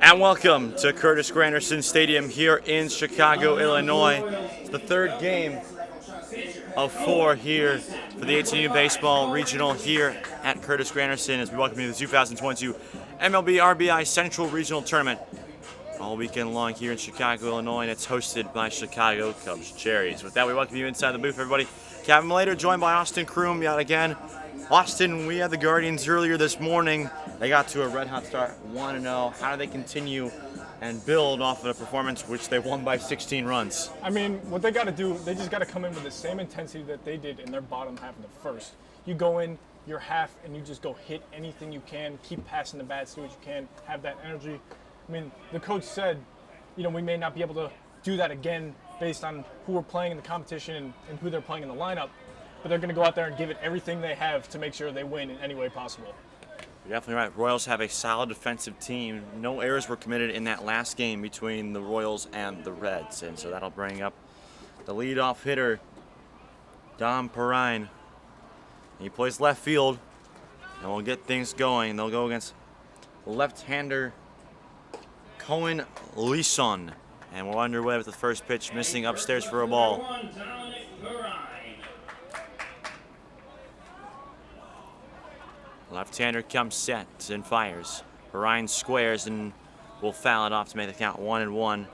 And welcome to Curtis Granderson Stadium here in Chicago, Illinois. It's the third game of 4 here for the 18U Baseball Regional here at Curtis Granderson as we welcome you to the 2022 MLB RBI Central Regional Tournament all weekend long here in Chicago, Illinois, and it's hosted by Chicago Cubs Cherries. With that, we welcome you inside the booth, everybody. Kevin Malater joined by Austin Kroom yet again. Austin, we had the Guardians earlier this morning. They got to a red-hot start, 1-0. How do they continue and build off of a performance which they won by 16 runs? I mean, what they got to do, they just got to come in with the same intensity that they did in their bottom half of the first. You go in your half and you just go hit anything you can, keep passing the bats, do what you can, have that energy. I mean, the coach said, we may not be able to do that again based on who we're playing in the competition and who they're playing in the lineup, but they're going to go out there and give it everything they have to make sure they win in any way possible. You're definitely right. Royals have a solid defensive team. No errors were committed in that last game between the Royals and the Reds, and so that'll bring up the leadoff hitter, Dom Perrine. He plays left field, and we'll get things going. They'll go against left-hander Cohen Leeson, and we're underway with the first pitch, missing upstairs for a ball. Left-hander comes set and fires. Perrine squares and will foul it off to make the count 1-1.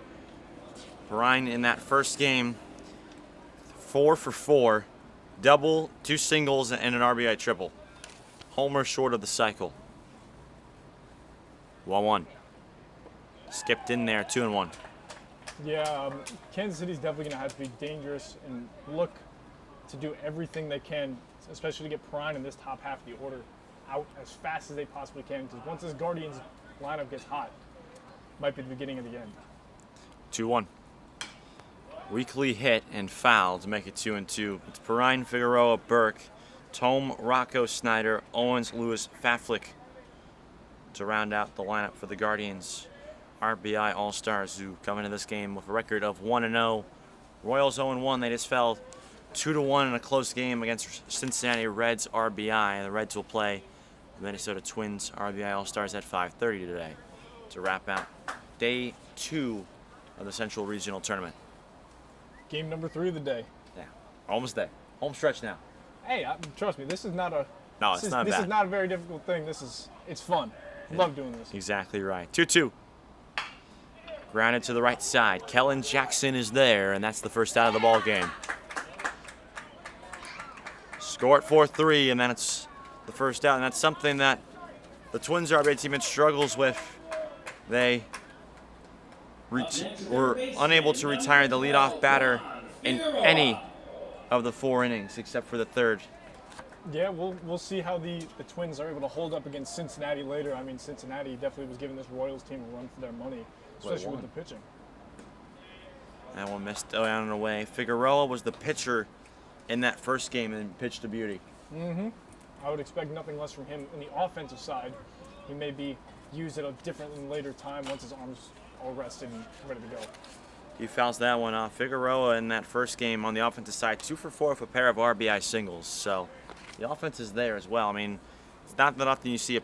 Perrine in that first game, 4 for 4, double, 2 singles, and an RBI triple. Homer short of the cycle. 1-1. Skipped in there, 2-1. Yeah, Kansas City's definitely going to have to be dangerous and look to do everything they can, especially to get Perrine in this top half of the order out as fast as they possibly can, because once this Guardians lineup gets hot, might be the beginning of the end. 2-1. Weakly hit and foul to make it 2-2. It's Perrine, Figueroa, Burke, Tome, Rocco, Snyder, Owens, Lewis, Faflick to round out the lineup for the Guardians. RBI All-Stars who come into this game with a record of 1-0. Royals 0-1. They just fell 2-1 in a close game against Cincinnati Reds RBI. The Reds will play the Minnesota Twins RBI All-Stars at 5:30 today to wrap out day 2 of the Central Regional Tournament. Game number 3 of the day. Yeah, almost there. Home stretch now. Hey, trust me, this is not a. No, it's not bad. This is not a very difficult thing. It's fun. Love doing this. Exactly right. 2-2. Grounded to the right side. Kellen Jackson is there, and that's the first out of the ball game. Score at 4-3, and then it's the first out, and that's something that the Twins RBI team struggles with. They were unable to retire the leadoff batter in any of the 4 innings except for the third. Yeah, we'll see how the Twins are able to hold up against Cincinnati later. I mean, Cincinnati definitely was giving this Royals team a run for their money, especially with the pitching. That one missed out and away. Figueroa was the pitcher in that first game and pitched to beauty. I would expect nothing less from him on the offensive side. He may be used at a different and later time once his arm's all rested and ready to go. He fouls that one off. Figueroa in that first game on the offensive side, 2 for 4 with a pair of RBI singles. So the offense is there as well. I mean, it's not that often you see a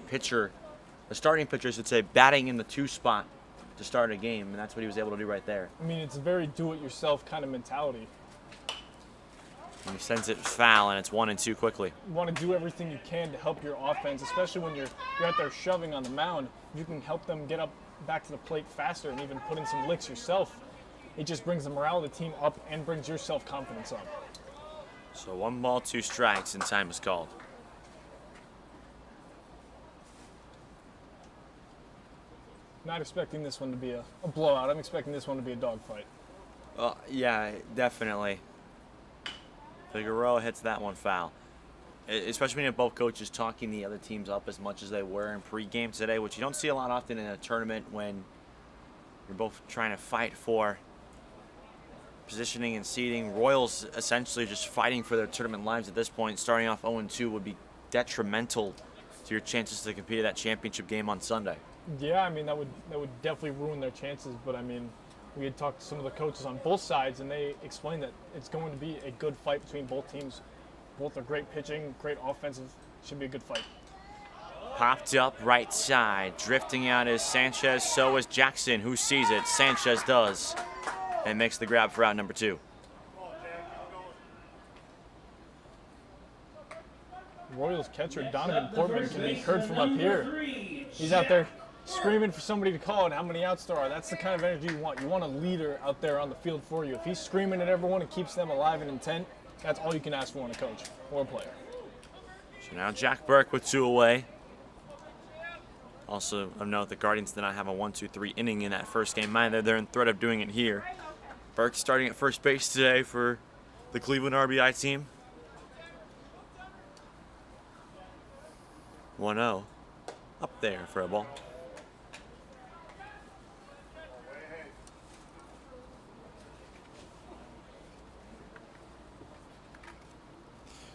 starting pitcher, I should say, batting in the 2 spot to start a game, and that's what he was able to do right there. I mean, it's a very do-it-yourself kind of mentality. And he sends it foul, and it's 1-2 quickly. You want to do everything you can to help your offense, especially when you're out there shoving on the mound. You can help them get up back to the plate faster and even put in some licks yourself. It just brings the morale of the team up and brings your self-confidence up. So 1 ball, 2 strikes, and time is called. Not expecting this one to be a blowout. I'm expecting this one to be a dogfight. Yeah, definitely. Figueroa hits that one foul. Especially when you have both coaches talking the other teams up as much as they were in pregame today, which you don't see a lot often in a tournament when you're both trying to fight for positioning and seeding. Royals essentially just fighting for their tournament lives at this point. Starting off 0-2 would be detrimental to your chances to compete at that championship game on Sunday. Yeah, I mean, that would definitely ruin their chances, but I mean, we had talked to some of the coaches on both sides, and they explained that it's going to be a good fight between both teams. Both are great pitching, great offensive. Should be a good fight. Popped up right side. Drifting out is Sanchez. So is Jackson, who sees it. Sanchez does. And makes the grab for out number 2. Royals catcher Donovan Portman can be heard from up here. He's out there screaming for somebody to call and how many outs there are. That's the kind of energy you want. You want a leader out there on the field for you. If he's screaming at everyone and keeps them alive and intent, that's all you can ask for in a coach or a player. So now Jack Burke with 2 away. Also, of note, the Guardians did not have a 1-2-3 inning in that first game either. They're in threat of doing it here. Burke starting at first base today for the Cleveland RBI team. 1-0. Up there for a ball.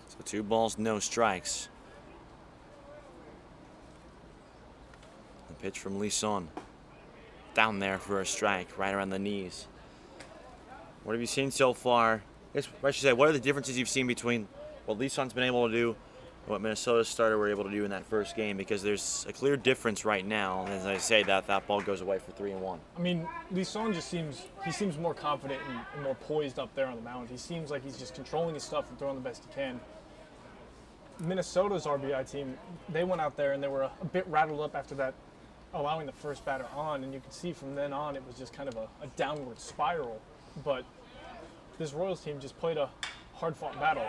So 2 balls, no strikes. The pitch from Leeson. Down there for a strike, right around the knees. What have you seen so far? I should say, what are the differences you've seen between what Leeson's been able to do and what Minnesota's starter were able to do in that first game? Because there's a clear difference right now. And as I say that ball goes away for 3-1. I mean, Leeson just seems more confident and more poised up there on the mound. He seems like he's just controlling his stuff and throwing the best he can. Minnesota's RBI team, they went out there and they were a bit rattled up after that, allowing the first batter on, and you could see from then on it was just kind of a downward spiral. But this Royals team just played a hard-fought battle.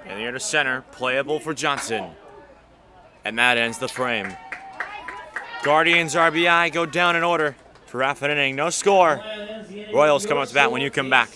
And the air to center, playable for Johnson. And that ends the frame. Guardians RBI go down in order for half an inning. No score. Royals come up to bat when you come back.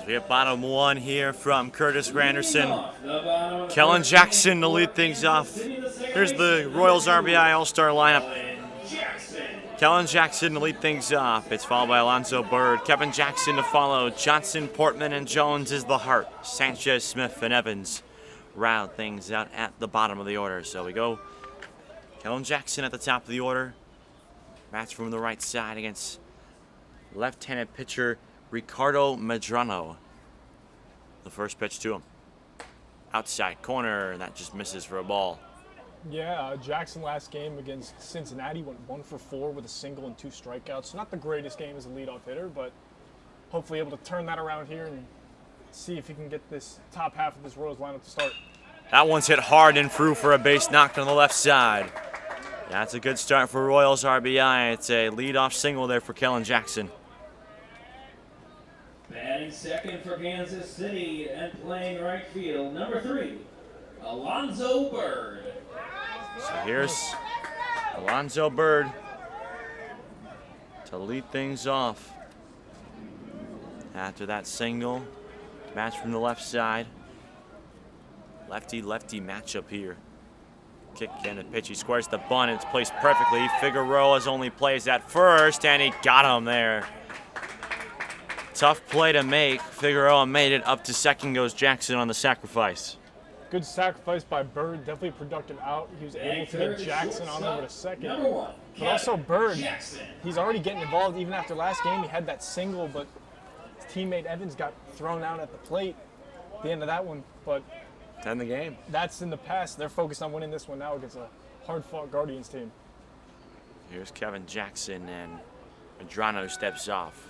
We have bottom 1 here from Curtis Granderson. Kellen Jackson to lead things off. Here's the Royals RBI All-Star lineup. Kellen Jackson to lead things off. It's followed by Alonzo Bird. Kevin Jackson to follow. Johnson, Portman, and Jones is the heart. Sanchez, Smith, and Evans round things out at the bottom of the order. So we go Kellen Jackson at the top of the order. Match from the right side against left-handed pitcher Ricardo Medrano. The first pitch to him. Outside corner, and that just misses for a ball. Yeah, Jackson last game against Cincinnati went 1 for 4 with a single and 2 strikeouts. Not the greatest game as a leadoff hitter, but hopefully able to turn that around here and see if he can get this top half of this Royals lineup to start. That one's hit hard and through for a base knocked on the left side. That's a good start for Royals RBI. It's a leadoff single there for Kellen Jackson. Batting second for Kansas City and playing right field, number 3, Alonzo Bird. So here's Alonzo Bird to lead things off. After that single, match from the left side. Lefty-lefty matchup here. Kick and the pitch. He squares the bunt. It's placed perfectly. Figueroa's only plays at first, and he got him there. Tough play to make. Figueroa made it. Up to second goes Jackson on the sacrifice. Good sacrifice by Bird. Definitely productive out. He was able to get Jackson on over to second. Number 1, But also Bird, Jackson. he's already getting involved. Even after last game, he had that single, but his teammate Evans got thrown out at the plate at the end of that one. But End the game. that's in the past. They're focused on winning this one now against a hard-fought Guardians team. Here's Kevin Jackson, and Medrano steps off.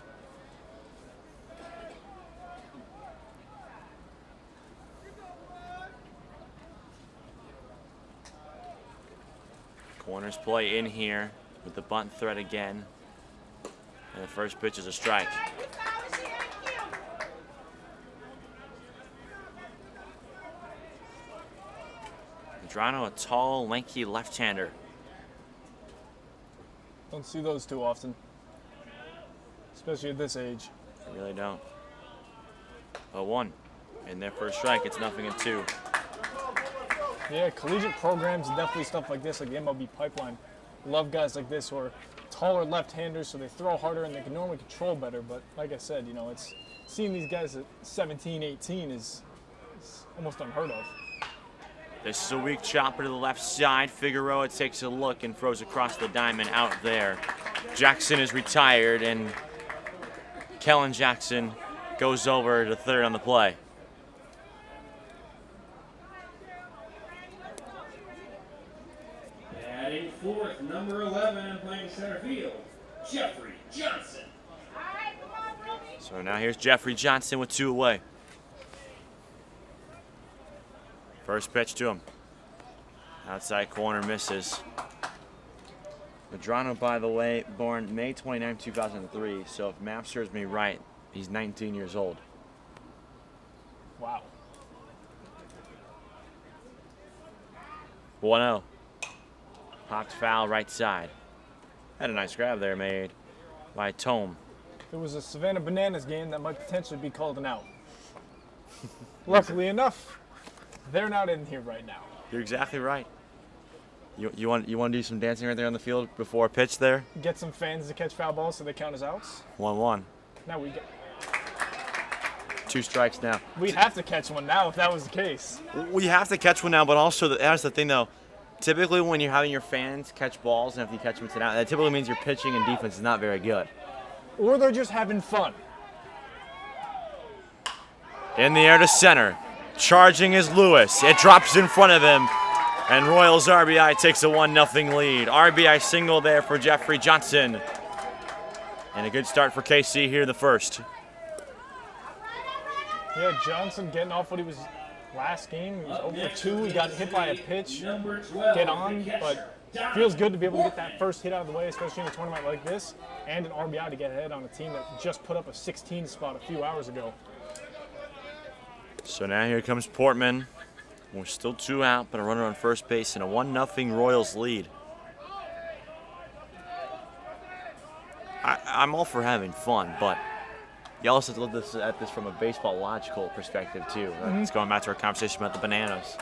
Corners play in here with the bunt threat again. And the first pitch is a strike. Medrano, a tall, lanky left-hander. Don't see those too often, especially at this age. I really don't. 0-1. And their first strike, it's 0-2. Yeah, collegiate programs and definitely stuff like this, like the MLB pipeline. Love guys like this who are taller left-handers, so they throw harder and they can normally control better. But like I said, it's seeing these guys at 17, 18 is almost unheard of. This is a weak chopper to the left side. Figueroa takes a look and throws across the diamond out there. Jackson is retired, and Kellen Jackson goes over to third on the play. Batting fourth, number 11, and playing center field, Jeffrey Johnson. So now here's Jeffrey Johnson with 2 away. First pitch to him. Outside corner misses. Medrano, by the way, born May 29, 2003. So if math serves me right, he's 19 years old. Wow. 1-0. Popped foul right side. Had a nice grab there made by Tome. If it was a Savannah Bananas game, that might potentially be called an out. Luckily enough, they're not in here right now. You're exactly right. You want to do some dancing right there on the field before a pitch there? Get some fans to catch foul balls so they count as outs. 1-1. Now we get. 2 strikes now. We'd have to catch one now if that was the case. We have to catch one now, but also that's the thing though. Typically, when you're having your fans catch balls and if you catch them, it's an out. That typically means your pitching and defense is not very good. Or they're just having fun. In the air to center. Charging is Lewis. It drops in front of him. And Royals RBI takes a 1-0 lead. RBI single there for Jeffrey Johnson. And a good start for KC here in the first. Yeah, Johnson getting off what he was last game. He was 0 for 2. He got hit by a pitch. Number 12, Get on, but feels good to be able to get that first hit out of the way, especially in a tournament like this, and an RBI to get ahead on a team that just put up a 16 spot a few hours ago. So now here comes Portman. We're still 2 out, but a runner on first base and a 1-0 Royals lead. I'm all for having fun, but you also have to look at this from a baseball logical perspective too. It's going back to our conversation about the bananas.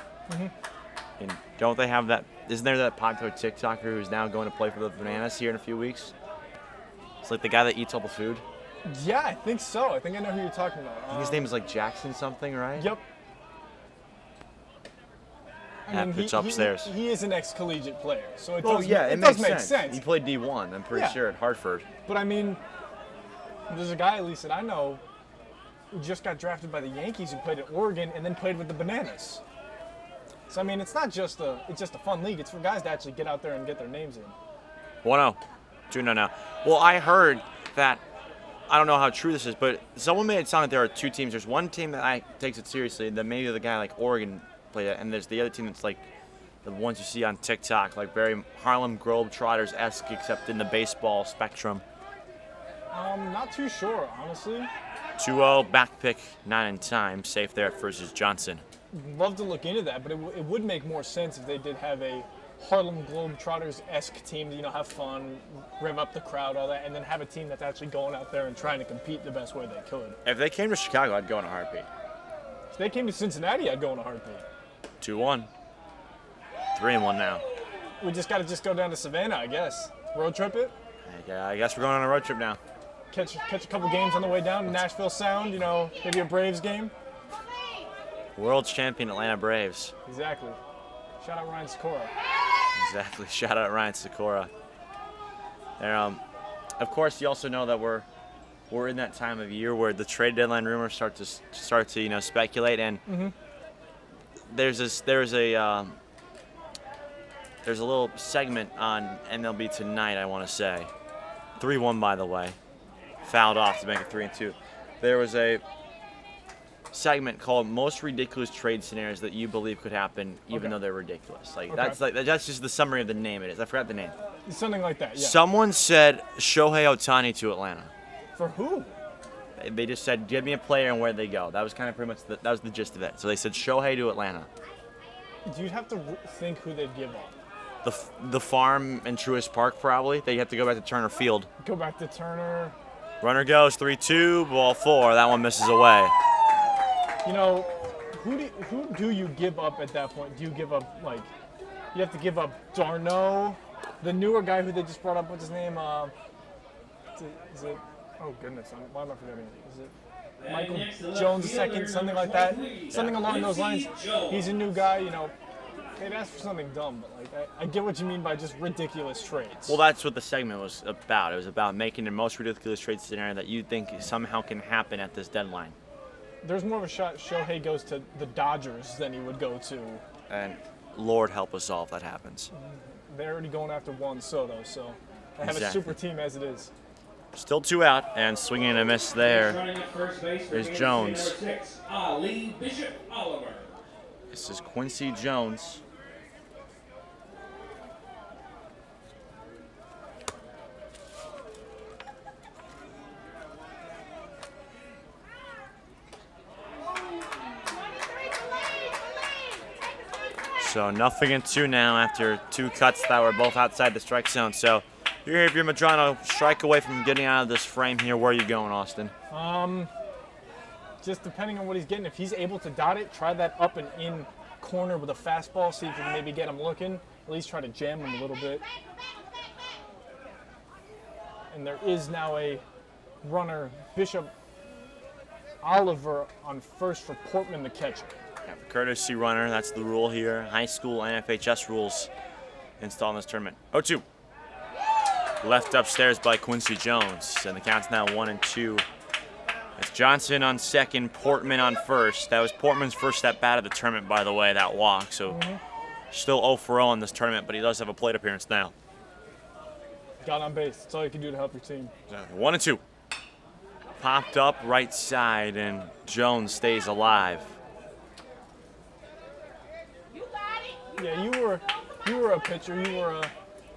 And don't they have that? Isn't there that popular TikToker who's now going to play for the Bananas here in a few weeks? It's like the guy that eats all the food. Yeah, I think so. I think I know who you're talking about. I think his name is like Jackson something, right? Yep. It's upstairs. He is an ex-collegiate player, so it Oh does, yeah, it makes does make sense. He played D1, I'm pretty Yeah. sure, at Hartford. But I mean, there's a guy at least that I know who just got drafted by the Yankees who played at Oregon and then played with the Bananas. So I mean, it's just a fun league. It's for guys to actually get out there and get their names in. 1-0. 2-0 now. Well, I heard that, I don't know how true this is, but someone made it sound like there are 2 teams. There's one team that takes it seriously, then maybe the guy like Oregon played it, and there's the other team that's like the ones you see on TikTok, like very Harlem Globetrotters-esque, except in the baseball spectrum. Not too sure, honestly. 2-0, back pick, not in time. Safe there at first is Johnson. Love to look into that, but it would make more sense if they did have a Harlem Globetrotters-esque team to, have fun, rev up the crowd, all that, and then have a team that's actually going out there and trying to compete the best way they could. If they came to Chicago, I'd go in a heartbeat. If they came to Cincinnati, I'd go in a heartbeat. 2-1. 3-1 now. We just got to go down to Savannah, I guess. Road trip it. I guess we're going on a road trip now. Catch a couple games on the way down to Nashville Sound, maybe a Braves game. World champion Atlanta Braves. Exactly. Shout out Ryan Sikora. Exactly. Shout out Ryan Sikora. And, of course, you also know that we're in that time of year where the trade deadline rumors start to speculate, and there's a little segment on MLB Tonight, I want to say. 3-1, by the way. Fouled off to make it 3-2. There was a segment called "Most Ridiculous Trade Scenarios That You Believe Could Happen, Even Though They're Ridiculous." That's just the summary of the name. It is. I forgot the name. Something like that. Yeah. Someone said Shohei Ohtani to Atlanta. For who? They just said, "Give me a player and where they go." That was kind of pretty much that was the gist of it. So they said Shohei to Atlanta. You'd have to think who they'd give up. The farm in Truist Park, probably. They have to go back to Turner Field. Go back to Turner. Runner goes 3-2, ball 4. That one misses away. Who do you give up at that point? Do you give up, you have to give up Darno, the newer guy who they just brought up, what's his name? Is it, oh goodness, why am I forgetting? Is it Michael Jones II, something like that? Something along those lines. He's a new guy, they'd ask for something dumb, but I get what you mean by just ridiculous trades. Well, that's what the segment was about. It was about making the most ridiculous trade scenario that you think somehow can happen at this deadline. There's more of a shot Shohei goes to the Dodgers than he would go to. And Lord help us all if that happens. They're already going after Juan Soto, so they have a super team as it is. Still 2 out, and swinging and a miss there is Jones. This is Quincy Jones. So 0-2 now after 2 cuts that were both outside the strike zone. So you're here if you're Madrano, strike away from getting out of this frame here. Where are you going, Austin? Just depending on what he's getting. If he's able to dot it, try that up and in corner with a fastball. See if you can maybe get him looking. At least try to jam him a little bit. And there is now a runner, Bishop Oliver, on first for Portman, the catcher. Yeah, courtesy runner, that's the rule here. High school NFHS rules installed in this tournament. 0-2. Left upstairs by Quincy Jones, and the count's now 1-2. It's Johnson on second, Portman on first. That was Portman's first at bat of the tournament, by the way, that walk. So still 0-0 in this tournament, but he does have a plate appearance now. Got on base. That's all you can do to help your team. 1-2. Popped up right side, and Jones stays alive. Yeah, you were a pitcher. You were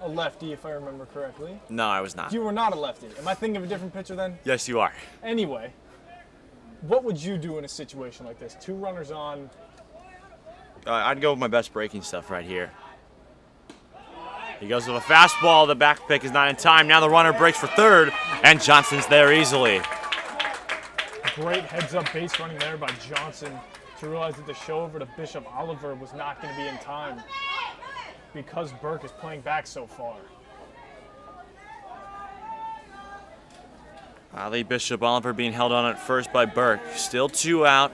a lefty, if I remember correctly. No, I was not. You were not a lefty. Am I thinking of a different pitcher then? Yes, you are. Anyway, what would you do in a situation like this? 2 runners on. I'd go with my best breaking stuff right here. He goes with a fastball. The back pick is not in time. Now the runner breaks for third, and Johnson's there easily. Great heads-up base running there by Johnson to realize that the show over to Bishop Oliver was not going to be in time because Burke is playing back so far. Ali Bishop Oliver being held on at first by Burke. Still 2 out.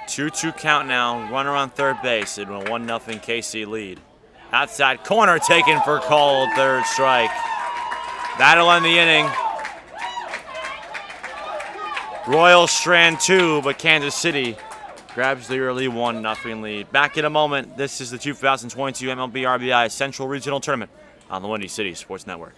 2-2 count now. Runner on third base in a 1-0 KC lead. Outside corner taken for call, third strike. That'll end the inning. Royal Strand 2, but Kansas City grabs the early 1-0 lead. Back in a moment. This is the 2022 MLB RBI Central Regional Tournament on the Windy City Sports Network.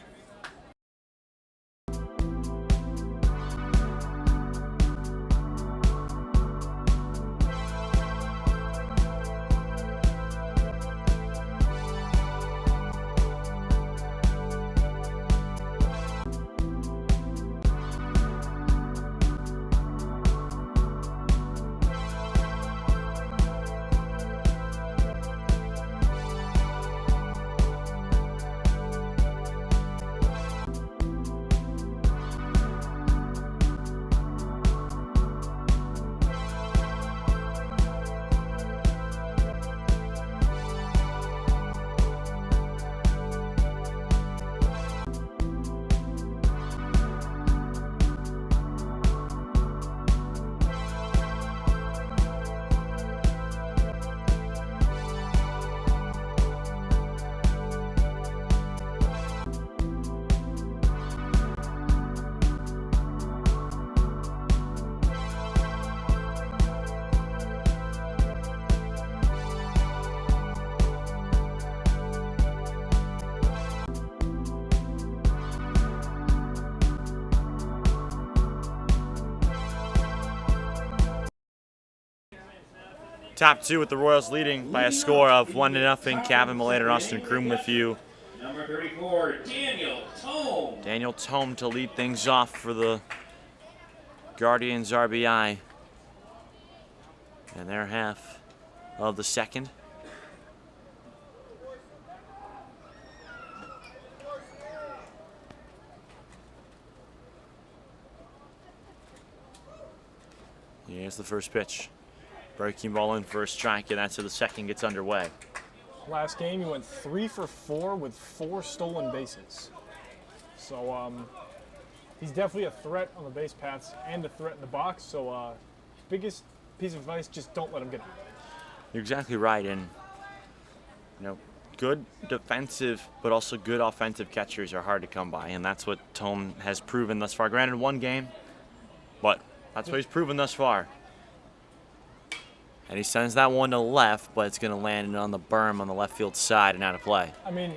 Top two with the Royals leading by a score of 1-0. Kevin Millay and Austin Kroom with you. Number 34, Daniel Tome. Daniel Tome to lead things off for the Guardians RBI. And their half of the second. Here's the first pitch. Breaking ball in for a strike, and that's how the second gets underway. Last game, he went 3 for 4 with 4 stolen bases. So he's definitely a threat on the base paths and a threat in the box. So biggest piece of advice, just don't let him get out. You're exactly right, and good defensive but also good offensive catchers are hard to come by, and that's what Tome has proven thus far. Granted, one game, but that's what he's proven thus far. And he sends that one to left, but it's going to land on the berm on the left field side and out of play. I mean,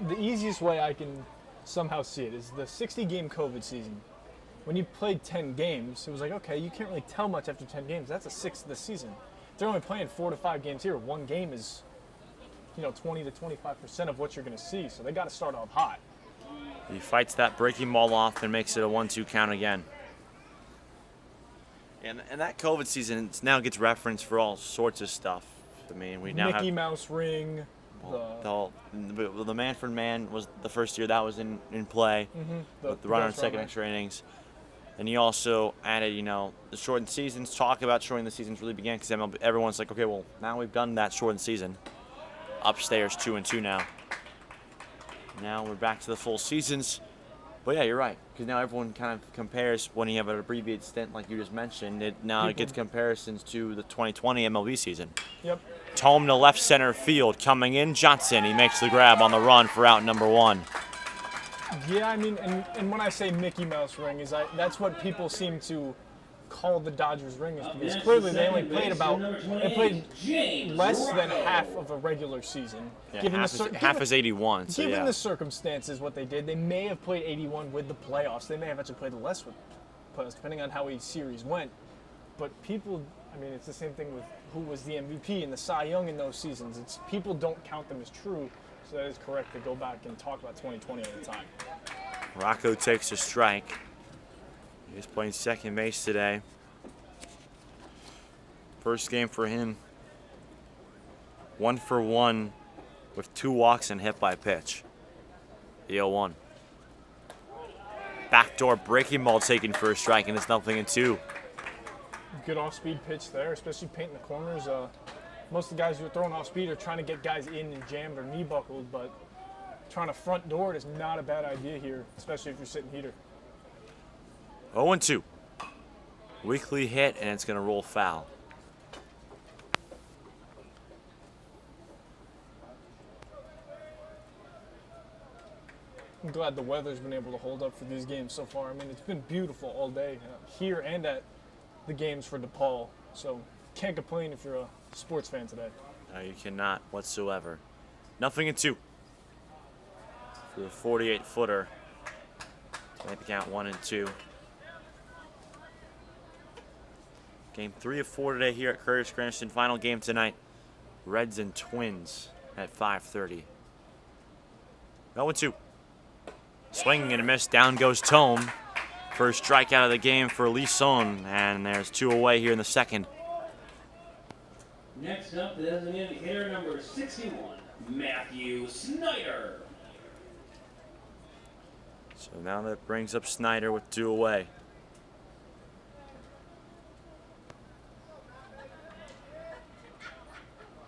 the easiest way I can somehow see it is the 60-game COVID season. When you played 10 games, it was like, okay, you can't really tell much after 10 games. That's a sixth of the season. They're only playing 4 to 5 games here. One game is, 20 to 25% of what you're going to see. So they got to start off hot. He fights that breaking ball off and makes it a 1-2 count again. And that COVID season now gets referenced for all sorts of stuff. I mean, we now Mickey have Mouse ring. the Manfred Man was the first year that was in play. Mm-hmm. The runner on second extra innings. And he also added, the shortened seasons. Talk about shortening the seasons really began because everyone's like, okay, well, now we've done that shortened season. Upstairs 2-2 now. Now we're back to the full seasons. But yeah, you're right. Because now everyone kind of compares when you have an abbreviated stint like you just mentioned. It gets comparisons to the 2020 MLB season. Yep. Tome to left center field. Coming in, Johnson. He makes the grab on the run for out number 1. Yeah, I mean, and when I say Mickey Mouse ring, that's what people seem to call the Dodgers ring, is because clearly they only played less than half of a regular season. Yeah, half is 81. So given the circumstances, what they did, they may have played 81 with the playoffs. They may have actually played less with playoffs, depending on how each series went. But people, I mean, it's the same thing with who was the MVP and the Cy Young in those seasons. People don't count them as true. So that is correct to go back and talk about 2020 at the time. Rocco takes a strike. He's playing second base today. First game for him. 1 for 1 with 2 walks and hit by pitch. The 0-1. Backdoor breaking ball taken for a strike, and it's 0-2. Good off-speed pitch there, especially painting the corners. Most of the guys who are throwing off speed are trying to get guys in and jammed or knee buckled, but trying to front door it is not a bad idea here, especially if you're sitting heater. 0-2. Weakly hit, and it's going to roll foul. I'm glad the weather's been able to hold up for these games so far. I mean, it's been beautiful all day here and at the games for DePaul, so can't complain if you're a sports fan today. No, you cannot whatsoever. 0-2 for the 48-footer. Make the count 1-2. Game 3 of 4 today here at Curtis Granderson. Final game tonight. Reds and Twins at 5:30. 0-2. Swinging and a miss. Down goes Tome. First strikeout of the game for Lisson. And there's 2 away here in the second. Next up, the designated hitter number 61, Matthew Snyder. So now that brings up Snyder with 2 away.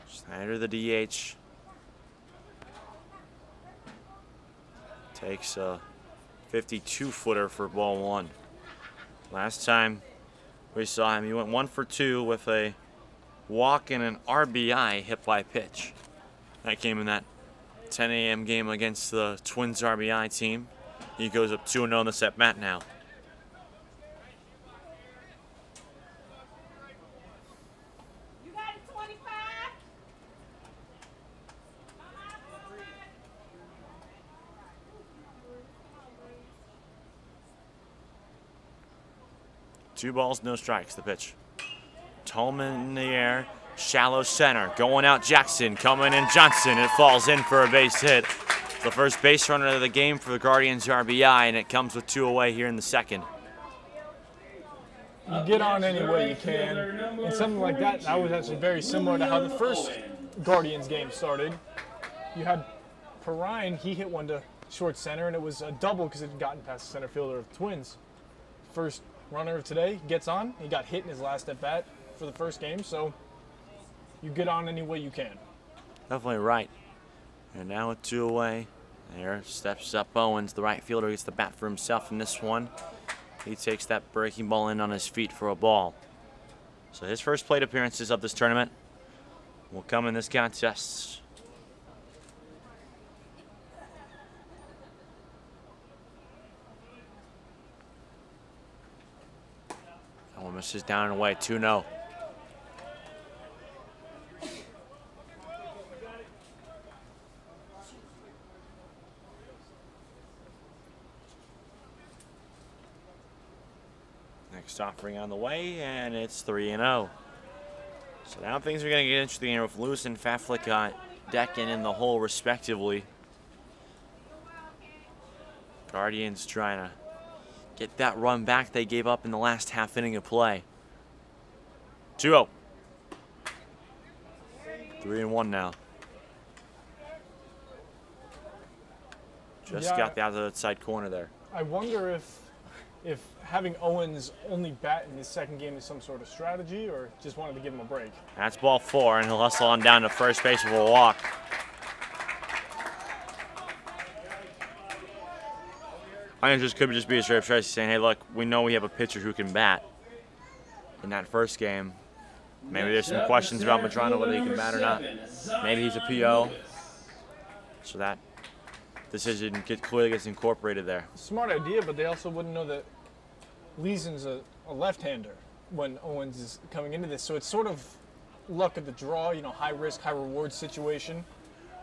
Snyder, the DH, takes a 52-footer for ball 1. Last time we saw him, he went 1 for 2 with a walk and an RBI hit by pitch. That came in that 10 a.m. game against the Twins RBI team. He goes up 2-0 in the set mat now. You got it, 25. Two balls, no strikes, the pitch. Tolman in the air, Shallow center, going out Jackson, coming in Johnson. It falls in for a base hit. It's the first base runner of the game for the Guardians RBI, and it comes with 2 away here in the second. You get on any way you can, and something like that was actually very similar to how the first Guardians game started. You had Perrine, he hit one to short center, and it was a double because it had gotten past the center fielder of the Twins. First runner of today gets on. He got hit in his last at bat for the first game, so you get on any way you can. Definitely right. And now with 2 away, there steps up Owens. The right fielder gets the bat for himself in this one. He takes that breaking ball in on his feet for a ball. So his first plate appearances of this tournament will come in this contest. That misses down and away, 2-0. Next offering on the way, and it's 3-0. So now things are going to get interesting here with Lewis and Faflick deck and in the hole respectively. Guardians trying to get that run back they gave up in the last half inning of play. 2-0. 3-1 now. Just got the outside corner there. I wonder if having Owens only bat in his second game is some sort of strategy, or just wanted to give him a break. That's ball 4, and he'll hustle on down to first base with a walk. I think this could just be a straight up strategy saying, hey, look, we know we have a pitcher who can bat. In that first game, maybe there's some questions about Madrano, whether he can bat or not. Maybe he's a PO. So that decision clearly gets incorporated there. Smart idea, but they also wouldn't know that Leeson's a left-hander when Owens is coming into this. So it's sort of luck of the draw, high risk, high reward situation.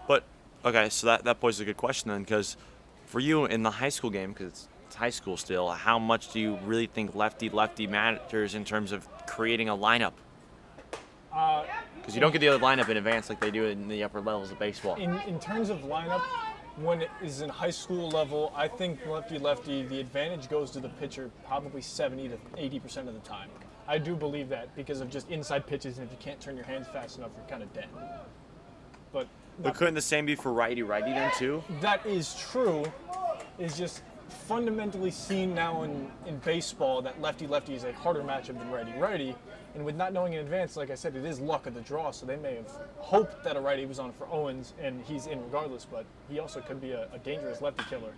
But, okay, so that poses a good question then, because for you in the high school game, because it's high school still, how much do you really think lefty-lefty matters in terms of creating a lineup? Because you don't get the other lineup in advance like they do in the upper levels of baseball. In terms of lineup, when it is in high school level, I think lefty-lefty, the advantage goes to the pitcher probably 70 to 80% of the time. I do believe that because of just inside pitches, and if you can't turn your hands fast enough, you're kind of dead. But couldn't the same be for righty-righty then too? That is true. It's just fundamentally seen now in baseball that lefty-lefty is a harder matchup than righty-righty. And with not knowing in advance, like I said, it is luck of the draw, so they may have hoped that a righty was on for Owens, and he's in regardless, but he also could be a dangerous lefty killer.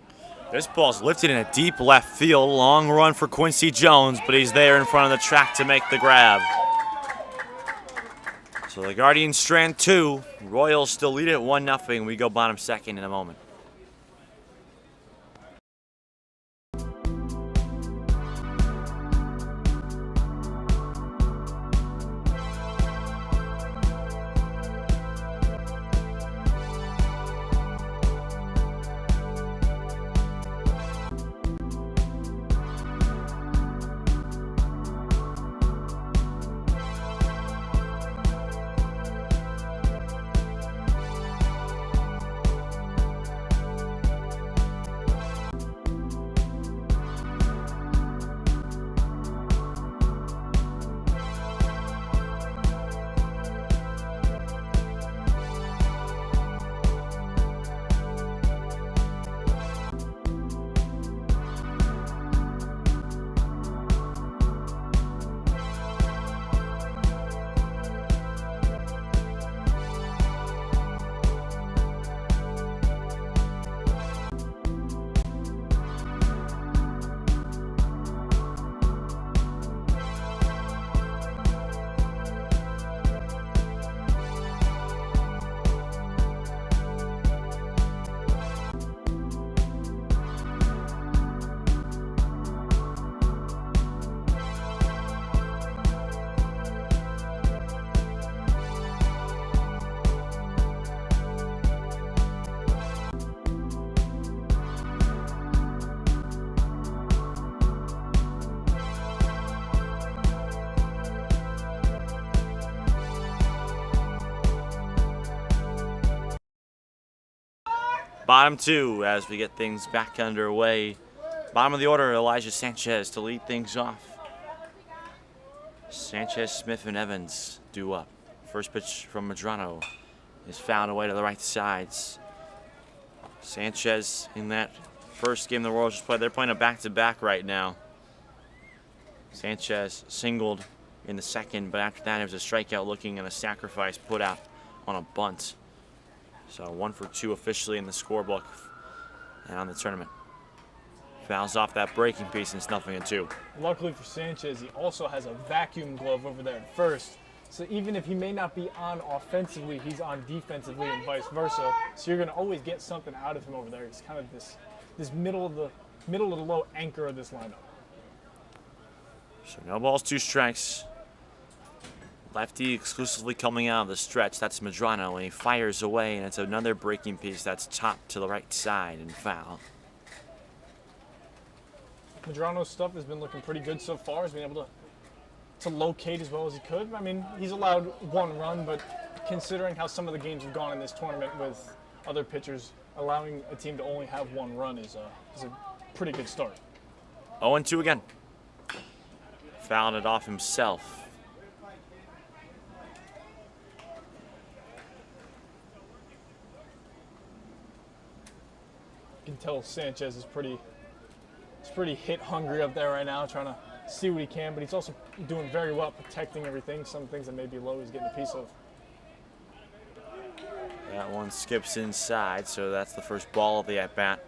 This ball's lifted in a deep left field. Long run for Quincy Jones, but he's there in front of the track to make the grab. So the Guardians strand 2. Royals still lead it 1-0. We go bottom second in a moment. Bottom 2 as we get things back underway. Bottom of the order, Elijah Sanchez to lead things off. Sanchez, Smith, and Evans due up. First pitch from Medrano is found away to the right sides. Sanchez in that first game the Royals just played. They're playing a back-to-back right now. Sanchez singled in the second, but after that it was a strikeout looking and a sacrifice put out on a bunt. So 1 for 2 officially in the scorebook and on the tournament. Fouls off that breaking piece and it's 0-2. Luckily for Sanchez, he also has a vacuum glove over there at first. So even if he may not be on offensively, he's on defensively and vice versa. So you're going to always get something out of him over there. He's kind of this middle of the low anchor of this lineup. So no balls, 2 strikes. Lefty exclusively coming out of the stretch. That's Medrano, and he fires away, and it's another breaking piece that's chopped to the right side and foul. Medrano's stuff has been looking pretty good so far. He's been able to locate as well as he could. I mean, he's allowed 1 run, but considering how some of the games have gone in this tournament with other pitchers, allowing a team to only have 1 run is a pretty good start. 0-2 again. Fouled it off himself. You can tell Sanchez is pretty hit hungry up there right now, trying to see what he can, but he's also doing very well protecting everything. Some things that may be low he's getting a piece of. That one skips inside, so that's the first ball of the at-bat.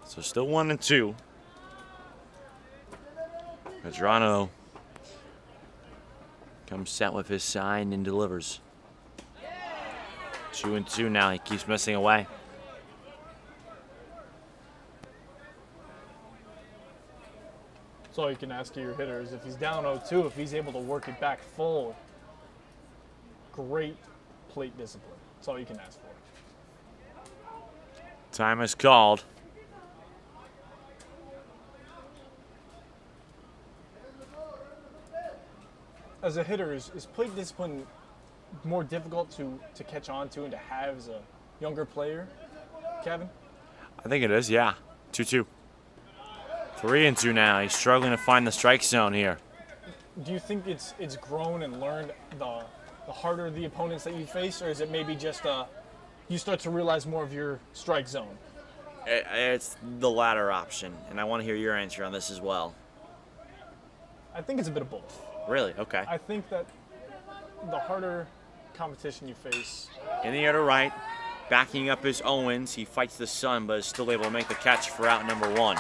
So still 1-2. Medrano comes set with his sign and delivers. 2-2 now. He keeps missing away. That's all you can ask of your hitters. If he's down 0-2, if he's able to work it back full, great plate discipline. That's all you can ask for. Time is called. As a hitter, is plate discipline more difficult to catch on to and to have as a younger player, Kevin? I think it is, yeah. 2-2. 3-2 now. He's struggling to find the strike zone here. Do you think it's grown and learned the harder the opponents that you face, or is it maybe just you start to realize more of your strike zone? It's the latter option, and I want to hear your answer on this as well. I think it's a bit of both. Really? Okay. I think that the harder competition you face. In the air to right, backing up his Owens. He fights the sun, but is still able to make the catch for out number 1.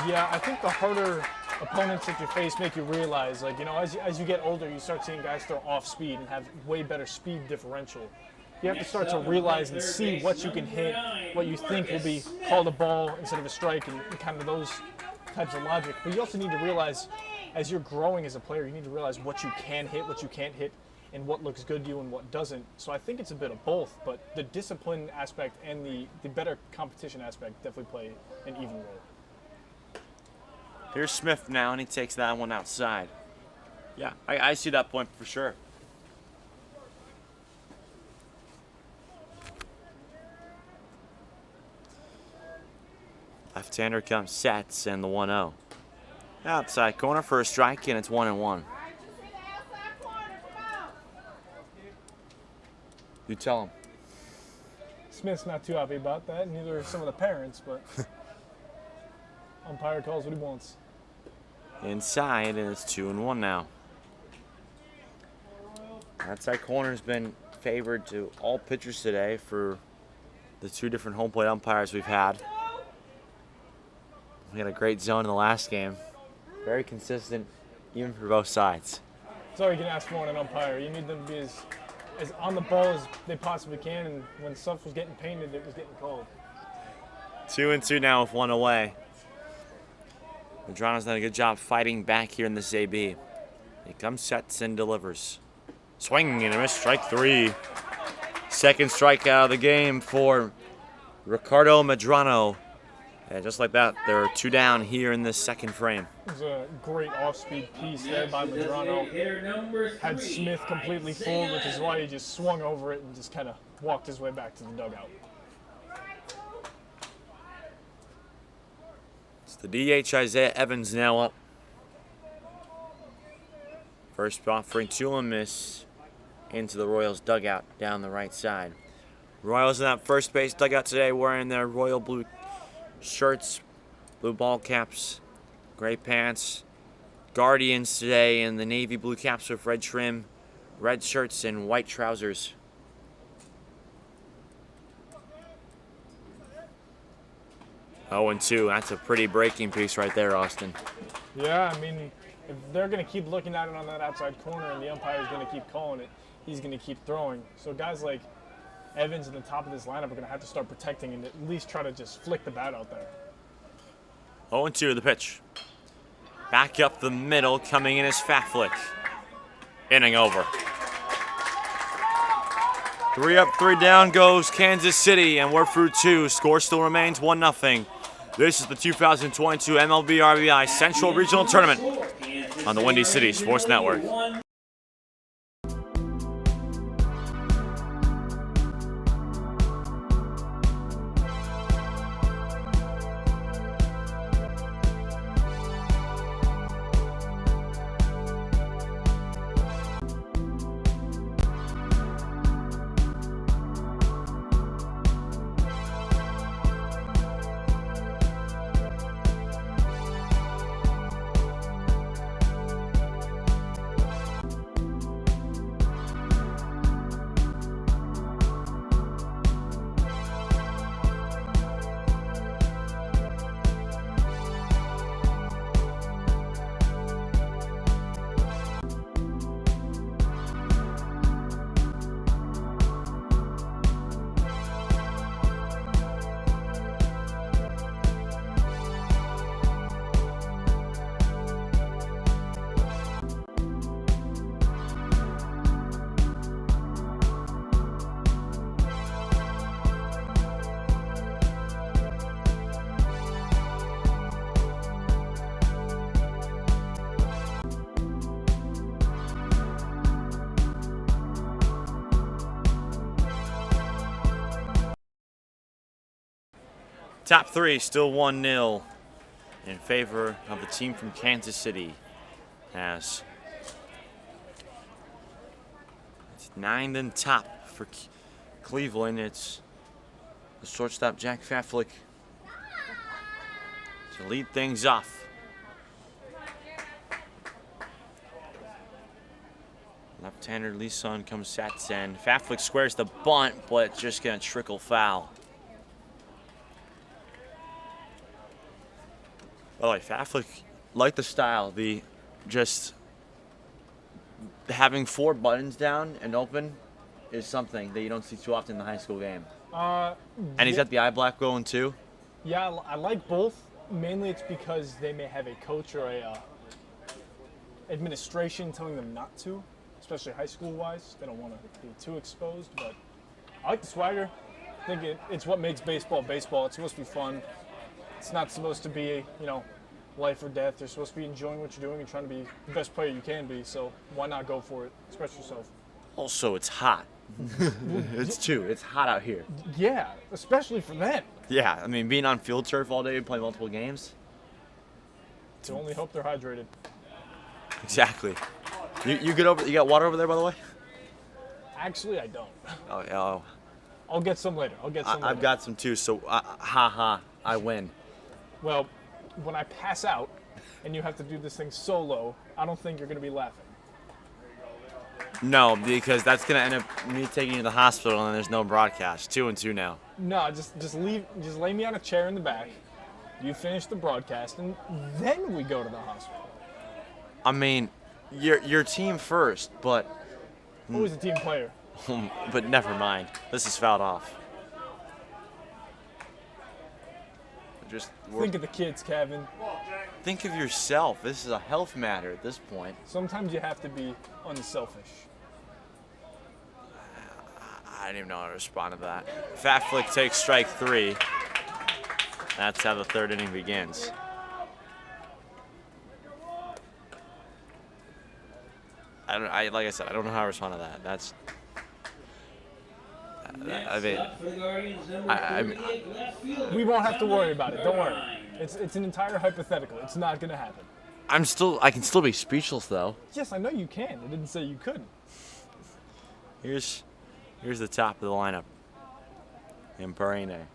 Yeah, I think the harder opponents that you face make you realize, like, you know, as you get older, you start seeing guys throw off speed and have way better speed differential. You have to start to realize and see what you can hit, what you think will be called a ball instead of a strike, and kind of those types of logic. But you also need to realize, as you're growing as a player, you need to realize what you can hit, what you can't hit, and what looks good to you and what doesn't. So I think it's a bit of both, but the discipline aspect and the better competition aspect definitely play an even role. Here's Smith now, and he takes that one outside. Yeah, I see that point for sure. Left-hander comes, sets, and the 1-0. Outside corner for a strike, and it's 1-1. You tell him. Smith's not too happy about that, neither are some of the parents, but umpire calls what he wants. Inside, and it's 2-1 now. Outside corner's been favored to all pitchers today for the 2 different home plate umpires we've had. We had a great zone in the last game. Very consistent, even for both sides. That's all you can ask for in an umpire. You need them to be as on the ball as they possibly can, and when stuff was getting painted, it was getting called. 2-2 now with 1 away. Medrano's done a good job fighting back here in this AB. He comes, sets, and delivers. Swing and a miss, strike 3. Second strikeout of the game for Ricardo Medrano. Yeah, just like that, there are 2 down here in this second frame. It was a great off-speed piece there by Madrano. Had Smith completely fooled, which is why he just swung over it and just kind of walked his way back to the dugout. It's the DH Isaiah Evans now up. First offering to a miss into the Royals dugout down the right side. Royals in that first base dugout today wearing their royal blue shirts, blue ball caps, gray pants. Guardians today in the navy blue caps with red trim, red shirts, and white trousers. Oh, and 2. That's a pretty breaking piece right there, Austin. Yeah, I mean, if they're going to keep looking at it on that outside corner and the umpire's going to keep calling it, he's going to keep throwing. So guys like Evans in the top of this lineup are going to have to start protecting and at least try to just flick the bat out there. 0-2 the pitch. Back up the middle, coming in as Faflick. Inning over. 3 up, 3 down goes Kansas City, and we're through 2. Score still remains 1-0. This is the 2022 MLB RBI Central Regional Tournament on the Windy City Sports Network. Top 3 still 1-0 in favor of the team from Kansas City, as it's 9th and top for Cleveland. It's the shortstop Jack Faflick to lead things off. Left-hander Leeson comes sats in. Faflick squares the bunt, but it's just going to trickle foul. By the way, Faflick, like the style, the just having 4 buttons down and open is something that you don't see too often in the high school game. And he's got the eye black going too. Yeah, I like both. Mainly it's because they may have a coach or a administration telling them not to, especially high school wise. They don't want to be too exposed, but I like the swagger. I think it's what makes baseball baseball. It's supposed to be fun. It's not supposed to be, life or death. You're supposed to be enjoying what you're doing and trying to be the best player you can be. So why not go for it? Express yourself. Also, it's hot. It's hot out here. Yeah, especially for them. Yeah, I mean, being on field turf all day and playing multiple games. To only hope they're hydrated. Exactly. You got water over there, by the way? Actually, I don't. Oh. I'll get some later. I've got some too. So, I win. Well, when I pass out and you have to do this thing solo, I don't think you're going to be laughing. No, because that's going to end up me taking you to the hospital and there's no broadcast. 2-2 now. No, just lay me on a chair in the back. You finish the broadcast and then we go to the hospital. I mean, your team first, but Always a team player. but never mind. This is fouled off. Think of the kids, Kevin. Think of yourself. This is a health matter at this point. Sometimes you have to be unselfish. I didn't even know how to respond to that. Faflick takes strike 3. That's how the third inning begins. Like I said, I don't know how to respond to that. That's. We won't have to worry about it. Don't worry. It's an entire hypothetical. It's not gonna happen. I can still be speechless though. Yes, I know you can. I didn't say you couldn't. Here's the top of the lineup. And Perine.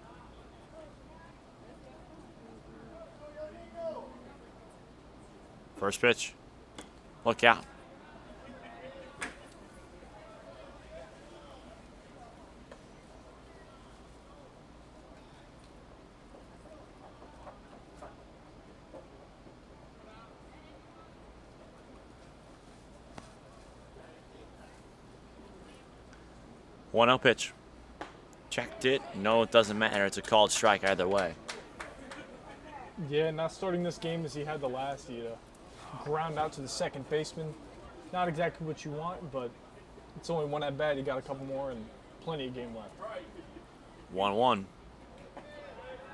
First pitch. Look out. One-0 pitch. Checked it. No, it doesn't matter. It's a called strike either way. Yeah, not starting this game as he had the last. He ground out to the second baseman. Not exactly what you want, but it's only one at bat. You got a couple more and plenty of game left. 1-1.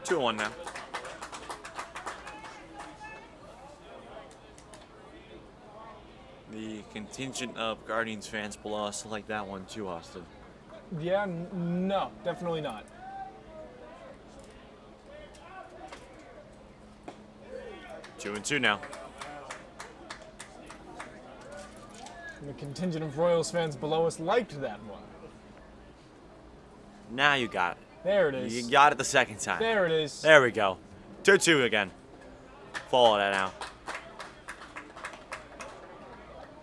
2-1 now. The contingent of Guardians fans below us like that one too, Austin. Yeah, no, definitely not. 2-2 now. And the contingent of Royals fans below us liked that one. Now you got it. There it is. You got it the second time. There it is. There we go. 2-2 again. Follow that now.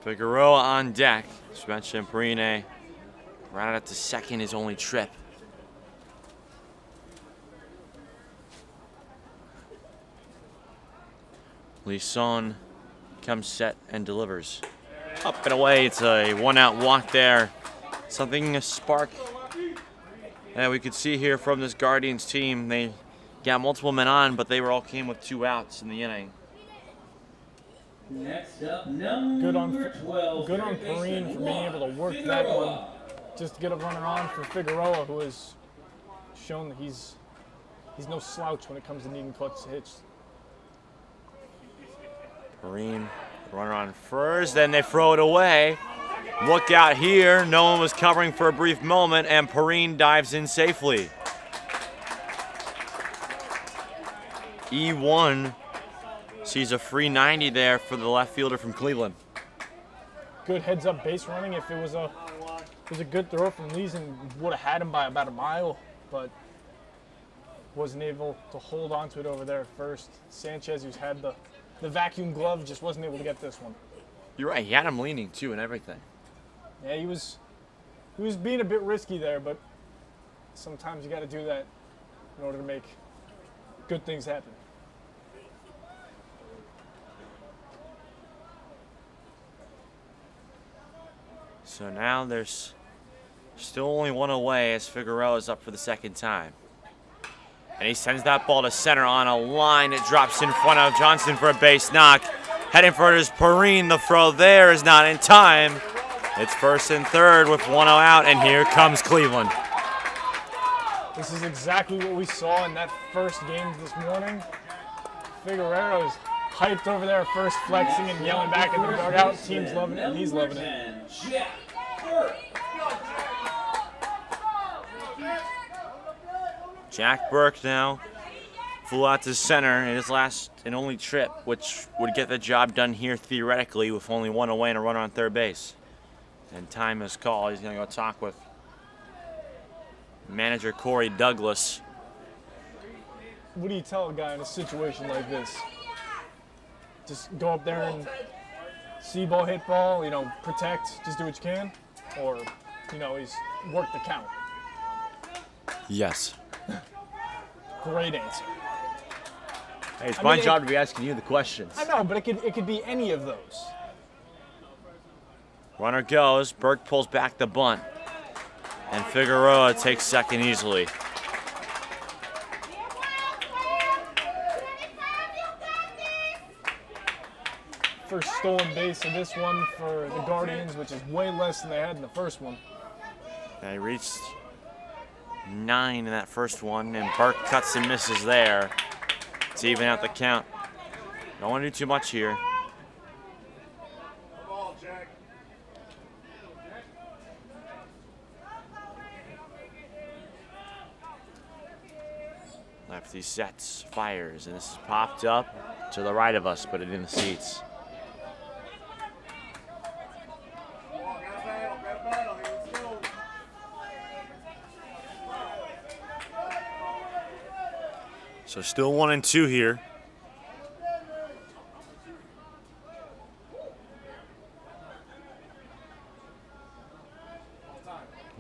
Figueroa on deck. Spencer and Perine rounded out to second, his only trip. Lisson comes set and delivers. Up and away, it's a one-out walk there. Something, a spark that we could see here from this Guardians team. They got multiple men on, but they all came with 2 outs in the inning. Next up, Good on number 12. Perine for being able to work that one. Just to get a runner on for Figueroa, who has shown that he's no slouch when it comes to needing clutch hits. Perine, runner on first, then they throw it away. Look out here, no one was covering for a brief moment, and Perine dives in safely. E1 sees a free 90 there for the left fielder from Cleveland. Good heads-up base running. If it was a good throw from Lees and would have had him by about a mile, but wasn't able to hold on to it over there at first. Sanchez, who's had the vacuum glove, just wasn't able to get this one. You're right, he had him leaning too and everything. Yeah, he was being a bit risky there, but sometimes you got to do that in order to make good things happen. So now there's still only one away as Figueroa is up for the second time. And he sends that ball to center on a line. It drops in front of Johnson for a base knock. Heading for it is Perine. The throw there is not in time. It's first and third with 1-0 out, and here comes Cleveland. This is exactly what we saw in that first game this morning. Figueroa is hyped over there first, flexing and yelling back in the dugout. Team's loving it, and he's loving it. Jack Burke now flew out to center in his last and only trip, which would get the job done here theoretically with only 1 away and a runner on third base. And time is called. He's going to go talk with manager Corey Douglas. What do you tell a guy in a situation like this? Just go up there and see ball, hit ball, protect, just do what you can? Or, he's worked the count? Yes. Great answer. Hey, it's my job to be asking you the questions. I know, but it could be any of those. Runner goes. Burke pulls back the bunt. And Figueroa takes second easily. First stolen base of this one for the Guardians, which is way less than they had in the first one. They reached 9 in that first one, and Burke cuts and misses there. to even out the count. Don't want to do too much here. Lefty sets, fires, and this is popped up to the right of us, put it in the seats. So still 1-2 here.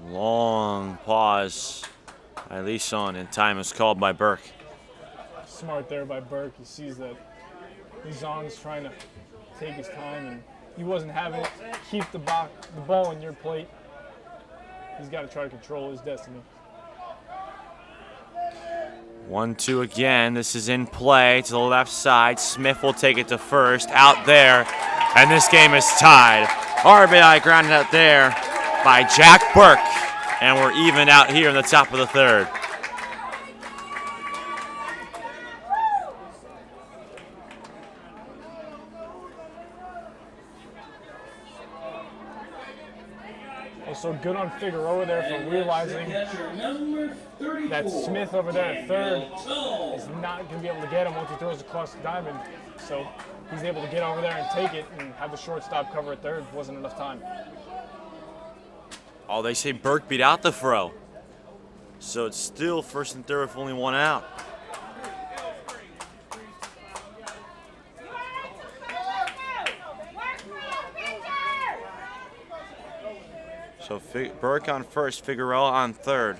Long pause by Leeson, and time is called by Burke. Smart there by Burke. He sees that Leeson's trying to take his time, and he wasn't having it. Keep the ball in your plate. He's got to try to control his destiny. 1-2 again. This is in play to the left side. Smith will take it to first. Out there. And this game is tied. RBI grounded out there by Jack Burke. And we're even out here in the top of the third. Also good on Figueroa there for realizing that Smith over there at third is not going to be able to get him once he throws across the diamond. So he's able to get over there and take it and have the shortstop cover at third. Wasn't enough time. Oh, they say Burke beat out the throw. So it's still first and third with only one out. So Burke on first, Figueroa on third.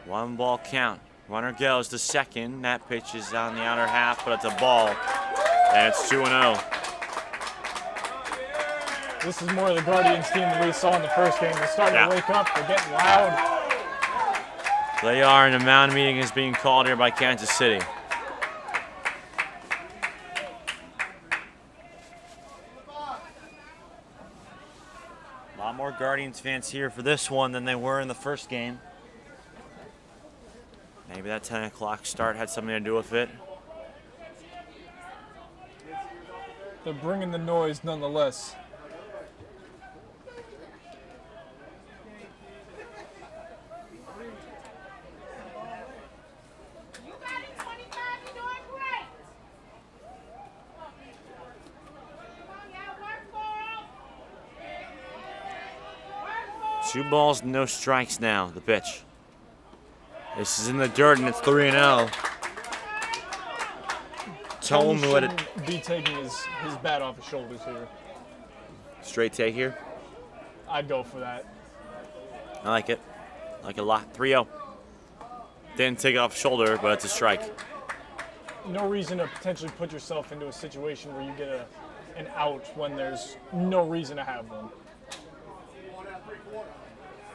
One ball count. Runner goes to second. That pitch is on the outer half, but it's a ball. And it's 2-0. This is more of the Guardians team than we saw in the first game. They're starting to wake up. They're getting loud. They are, and a mound meeting is being called here by Kansas City. A lot more Guardians fans here for this one than they were in the first game. Maybe that 10 o'clock start had something to do with it. They're bringing the noise nonetheless. You got it, 25. You're doing great. Come on, yeah, work for him. Work for him. 2 balls, no strikes now, the pitch. This is in the dirt, and it's 3-0. Tome who had it. Shouldn't be taking his bat off his shoulders here. Straight take here. I'd go for that. I like it. I like it a lot. 3-0. Didn't take it off shoulder, but it's a strike. No reason to potentially put yourself into a situation where you get an out when there's no reason to have one.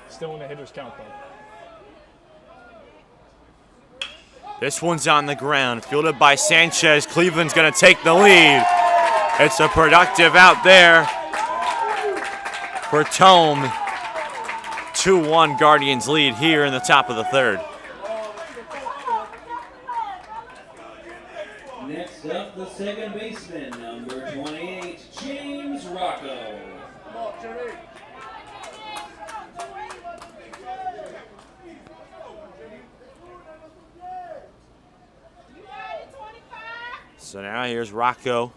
Still in the hitter's count, though. This one's on the ground, fielded by Sanchez. Cleveland's going to take the lead. It's a productive out there for Tome. 2-1 Guardians lead here in the top of the third. Next up, the second baseman, number 28, James Rocco. So now here's Rocco.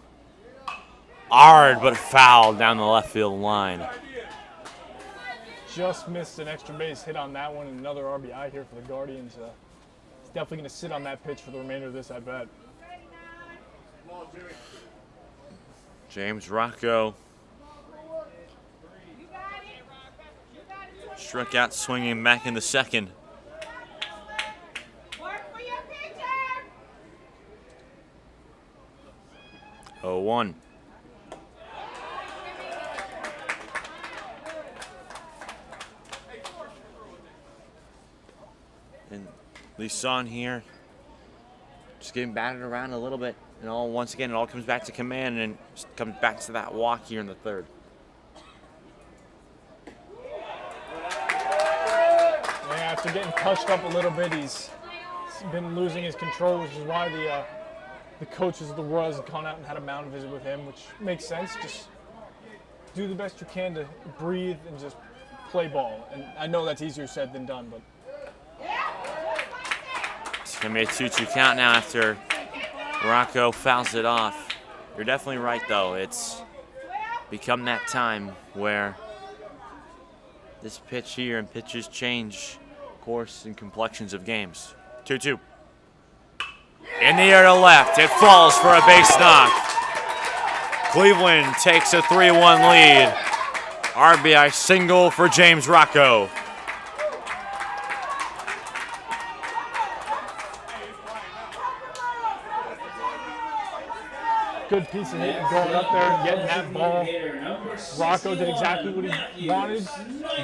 Hard but foul down the left field line. Just missed an extra base hit on that one, and another RBI here for the Guardians. He's definitely going to sit on that pitch for the remainder of this, I bet. James Rocco struck out swinging back in the second. Work for your pitcher. 0-1. And Leeson here, just getting batted around a little bit. And once again, it all comes back to command and comes back to that walk here in the third. Yeah, after getting touched up a little bit, he's been losing his control, which is why the coaches of the Royals have gone out and had a mound visit with him, which makes sense. Just do the best you can to breathe and just play ball. And I know that's easier said than done, but It's going to be a 2-2 count now after Rocco fouls it off. You're definitely right, though. It's become that time where this pitch here and pitches change course and complexions of games. 2-2. In the air to left. It falls for a base knock. Cleveland takes a 3-1 lead. RBI single for James Rocco. good piece of hitting, going up there and getting that ball. Rocco did exactly what he wanted,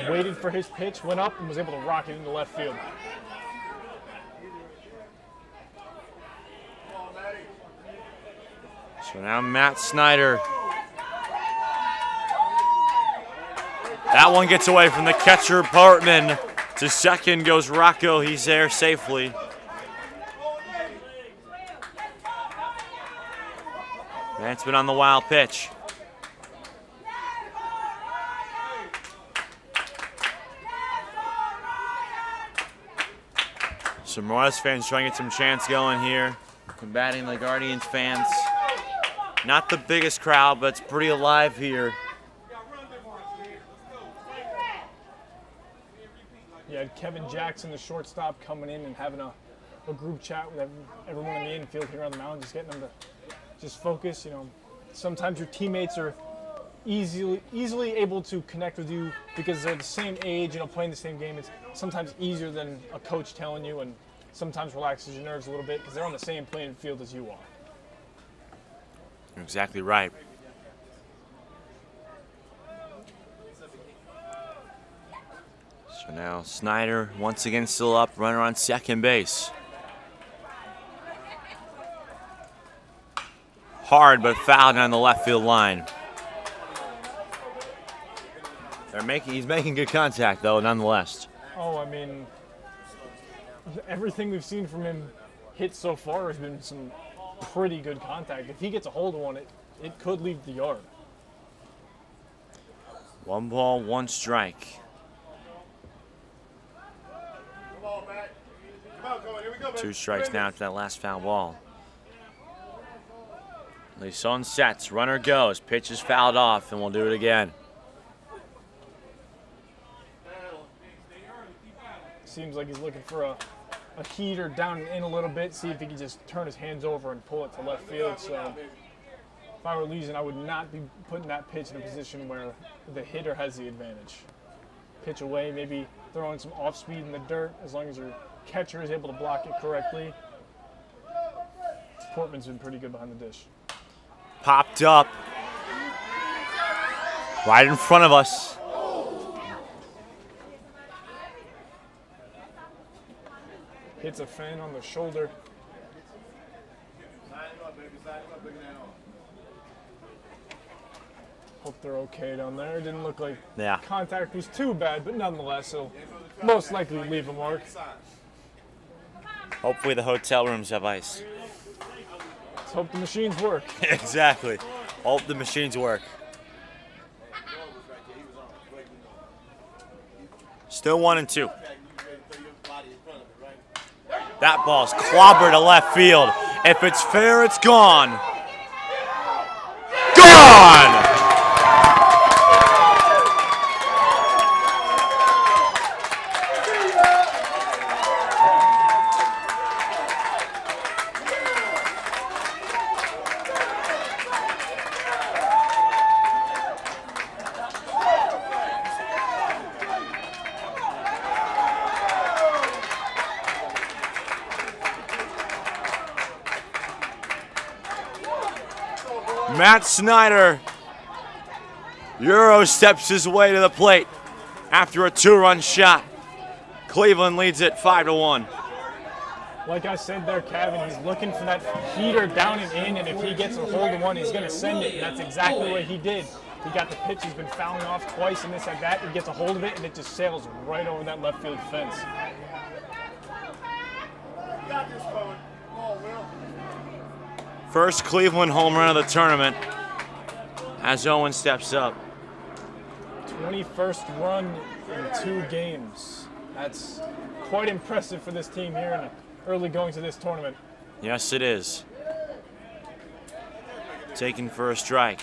waited for his pitch, went up, and was able to rock it into left field. So now Matt Snyder. That one gets away from the catcher, Portman. To second goes Rocco. He's there safely. Matt's been on the wild pitch. Some Royals fans trying to get some chants going here, combating the Guardians fans. Not the biggest crowd, but it's pretty alive here. You had Kevin Jackson, the shortstop, coming in and having a group chat with everyone in the infield here on the mound, just getting them to just focus. You know, sometimes your teammates are easily able to connect with you because they're the same age, you know, playing the same game. It's sometimes easier than a coach telling you, and sometimes relaxes your nerves a little bit because they're on the same playing field as you are. You're exactly right. So now Snyder once again still up, runner on second base. Hard but fouled on the left field line. He's making good contact though, nonetheless. Oh, I mean, everything we've seen from him hit so far has been some pretty good contact. If he gets a hold of one, it could leave the yard. 1 ball, 1 strike. 2 strikes now to that last foul ball. Leeson sets, runner goes, pitch is fouled off, and we'll do it again. Seems like he's looking for a heater down and in a little bit, see if he can just turn his hands over and pull it to left field. So if I were Leeson, I would not be putting that pitch in a position where the hitter has the advantage. Pitch away, maybe throwing some off speed in the dirt, as long as your catcher is able to block it correctly. Portman's been pretty good behind the dish. Popped up. Right in front of us. Hits a fan on the shoulder. Hope they're okay down there. It didn't look like contact was too bad, but nonetheless, it'll most likely leave a mark. Hopefully the hotel rooms have ice. Let's hope the machines work. Exactly. Hope the machines work. Still 1-2. That ball's clobbered to left field. If it's fair, it's gone. Gone! Matt Snyder, Euro steps his way to the plate after a 2-run shot. Cleveland leads it 5-1. Like I said there, Kevin, he's looking for that heater down and in, and if he gets a hold of one, he's going to send it, and that's exactly what he did. He got the pitch, he's been fouling off twice in this at bat, he gets a hold of it, and it just sails right over that left field fence. First Cleveland home run of the tournament as Owen steps up. 21st run in 2 games. That's quite impressive for this team here in early going to this tournament. Yes, it is. Taken for a strike.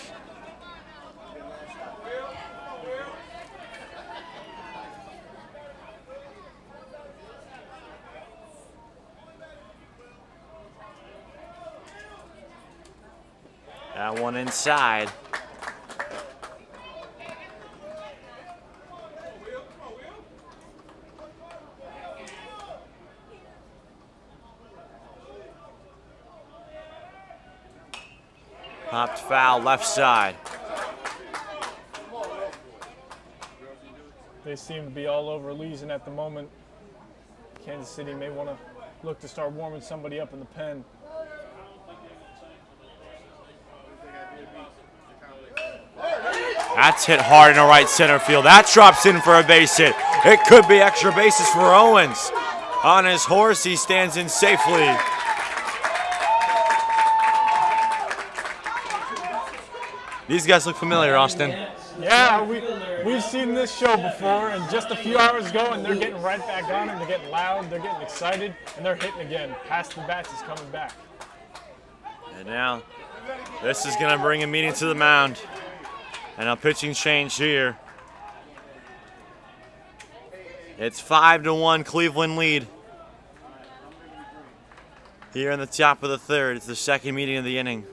That one inside. Popped foul left side. They seem to be all over Leeson at the moment. Kansas City may want to look to start warming somebody up in the pen. That's hit hard in the right center field. That drops in for a base hit. It could be extra bases for Owens. On his horse, he stands in safely. These guys look familiar, Austin. Yeah, we've seen this show before, and just a few hours ago, and they're getting right back on it. They're getting loud, they're getting excited, and they're hitting again. Past the bats is coming back. And now, this is going to bring a meeting to the mound. And a pitching change here. It's 5-1 Cleveland lead. Here in the top of the third, it's the second meeting of the inning.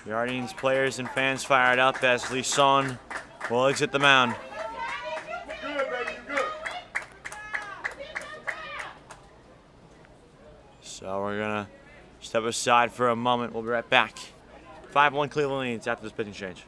The Guardians players and fans fired up as Leeson will exit the mound. So we're gonna step aside for a moment. We'll be right back. 5-1 Cleveland leads after this pitching change.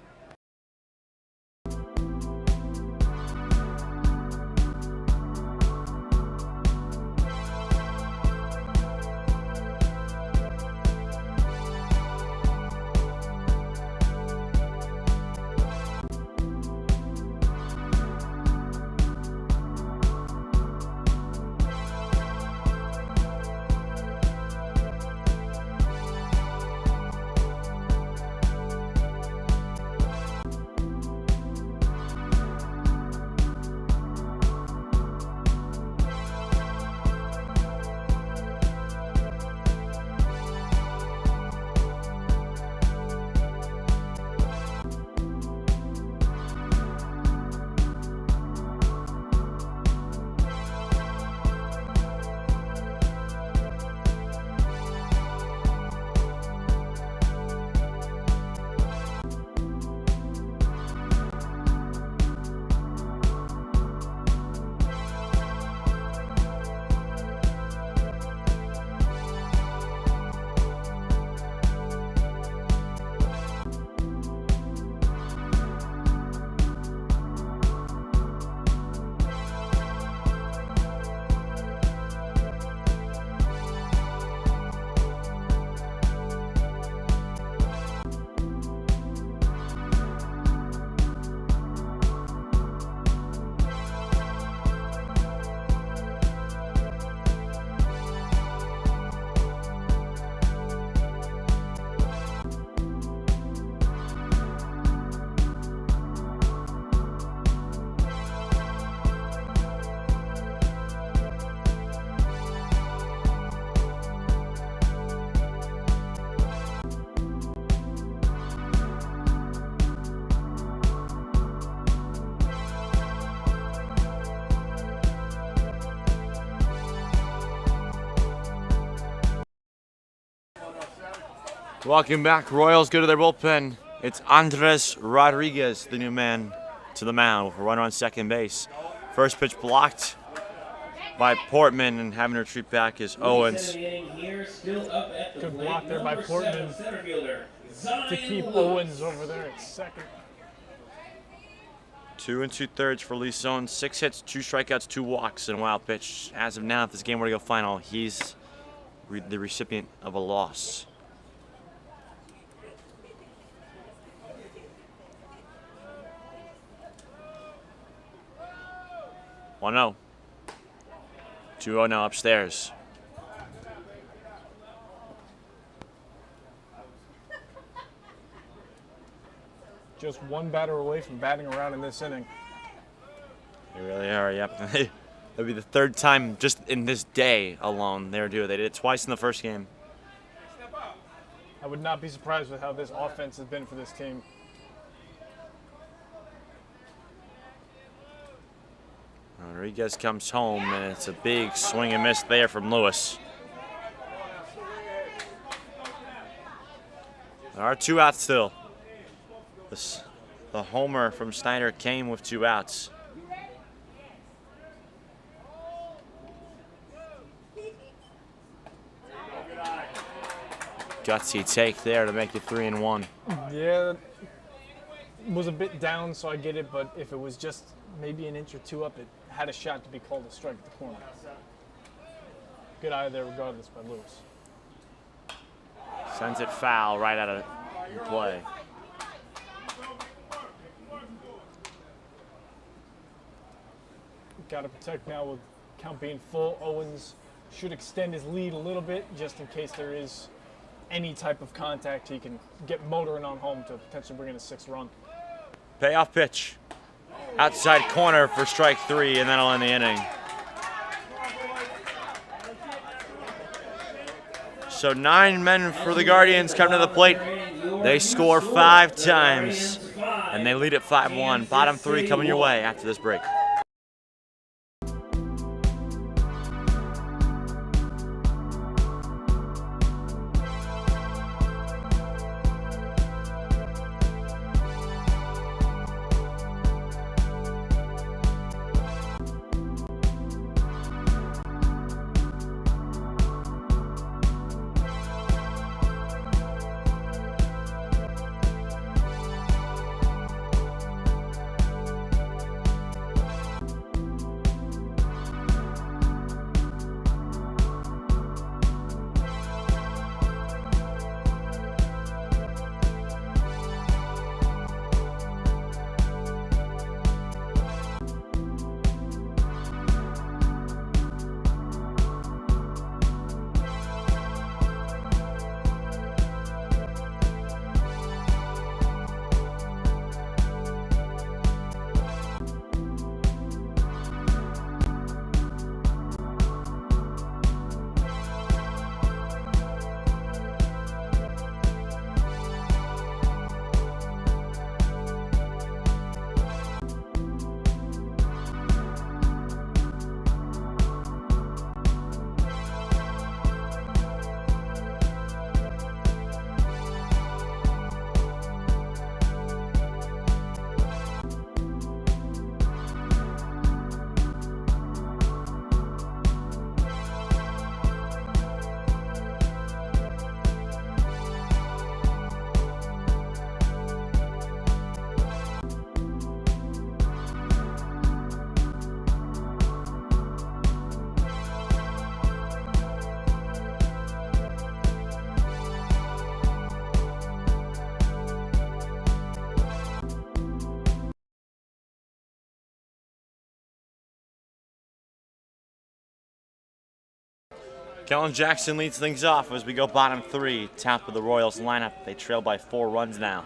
Welcome back. Royals go to their bullpen. It's Andres Rodriguez, the new man, to the mound with a runner on second base. First pitch blocked by Portman, and having to retreat back is Owens. Good block there by Portman to keep Owens over there at second. 2 2/3 for Leeson. 6 hits, 2 strikeouts, 2 walks, and a wild pitch. As of now, if this game were to go final, he's the recipient of a loss. One 0. 2-0 now upstairs. Just one batter away from batting around in this inning. They really are, yep. That'll be the third time just in this day alone they're doing it. They did it twice in the first game. I would not be surprised with how this offense has been for this team. Rodriguez comes home, and it's a big swing and miss there from Lewis. There are 2 outs still. The homer from Snyder came with 2 outs. Gutsy take there to make it 3-1. Yeah, was a bit down, so I get it, but if it was just maybe an inch or 2 up, it had a shot to be called a strike at the corner. Good eye there regardless by Lewis. Sends it foul right out of play. Got to protect now with count being full. Owens should extend his lead a little bit just in case there is any type of contact. He can get motoring on home to potentially bring in a 6th run. Payoff pitch. Outside corner for strike 3, and that'll end the inning. So 9 men for the Guardians come to the plate. They score 5 times, and they lead at 5-1. Bottom 3 coming your way after this break. Kellen Jackson leads things off as we go bottom 3, top of the Royals lineup. They trail by 4 runs now.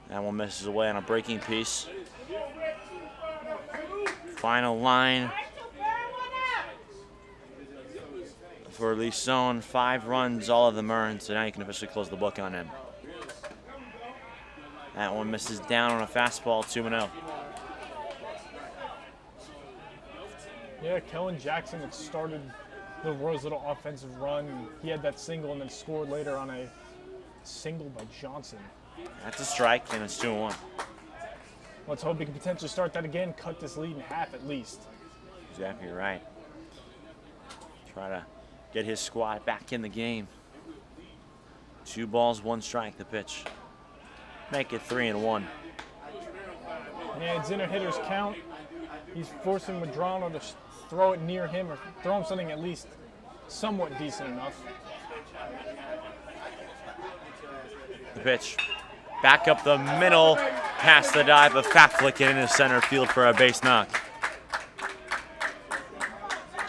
That one misses away on a breaking piece. Final line for Lison, 5 runs, all of them earned, so now you can officially close the book on him. That one misses down on a fastball, 2-0. Yeah, Kellen Jackson had started the Royals' little offensive run. He had that single and then scored later on a single by Johnson. That's a strike, and it's 2-1. Let's hope he can potentially start that again, cut this lead in half at least. Exactly right. Try to get his squad back in the game. 2 balls, 1 strike, the pitch. Make it 3-1. Yeah, it's in a hitter's count. He's forcing Madrano to throw it near him or throw him something at least somewhat decent enough. The pitch. Back up the middle, past the dive of Faflick into center field for a base knock.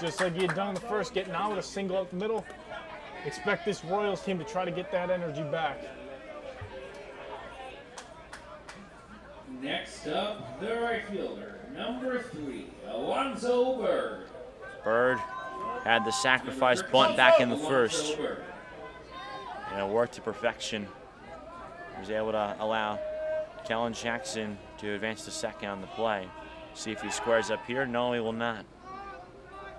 Just like he had done in the first, getting out with a single up the middle. Expect this Royals team to try to get that energy back. Next up, the right fielder, number 3, Alonzo Bird. Bird had the sacrifice bunt back in the first. And it worked to perfection. He was able to allow Kellen Jackson to advance to second on the play. See if he squares up here. No, he will not.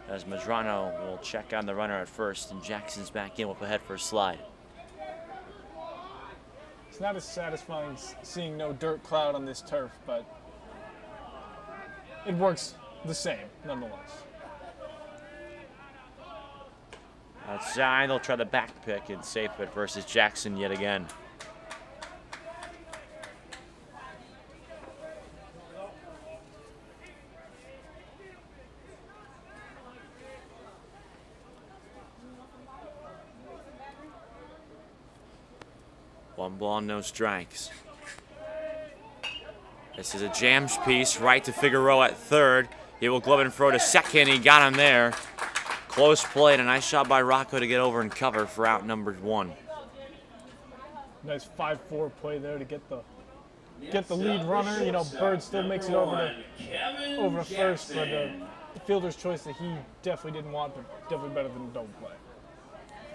As Medrano will check on the runner at first, and Jackson's back in with a head first slide. It's not as satisfying seeing no dirt cloud on this turf, but it works the same nonetheless. Outside, they'll try the back pick and safe it versus Jackson yet again. One ball, no strikes. This is a Jams piece right to Figueroa at third. He will glove and throw to second. He got him there. Close play and a nice shot by Rocco to get over and cover for out number 1. Nice 5-4 play there to get the lead runner. You know, Bird still makes it over to first, but the fielder's choice that he definitely didn't want, but definitely better than a double play.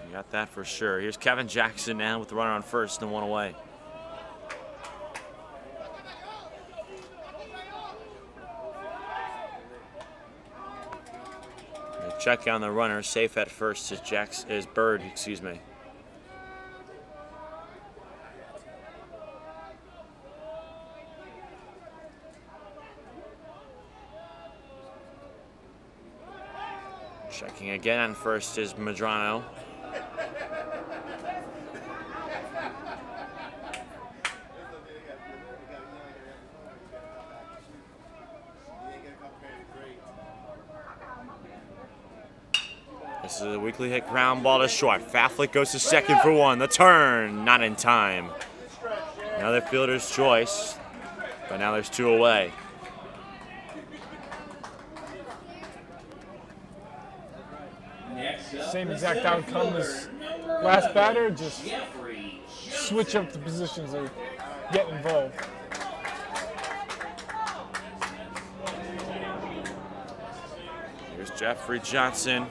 You got that for sure. Here's Kevin Jackson now with the runner on first and 1 away. Check on the runner, safe at first is Bird, excuse me. Checking again on first is Medrano. This is a weakly hit ground ball to short. Faflick goes to second for 1. The turn, not in time. Another fielder's choice, but now there's 2 away. Same exact outcome as last batter, just switch up the positions or get involved. Here's Jeffrey Johnson.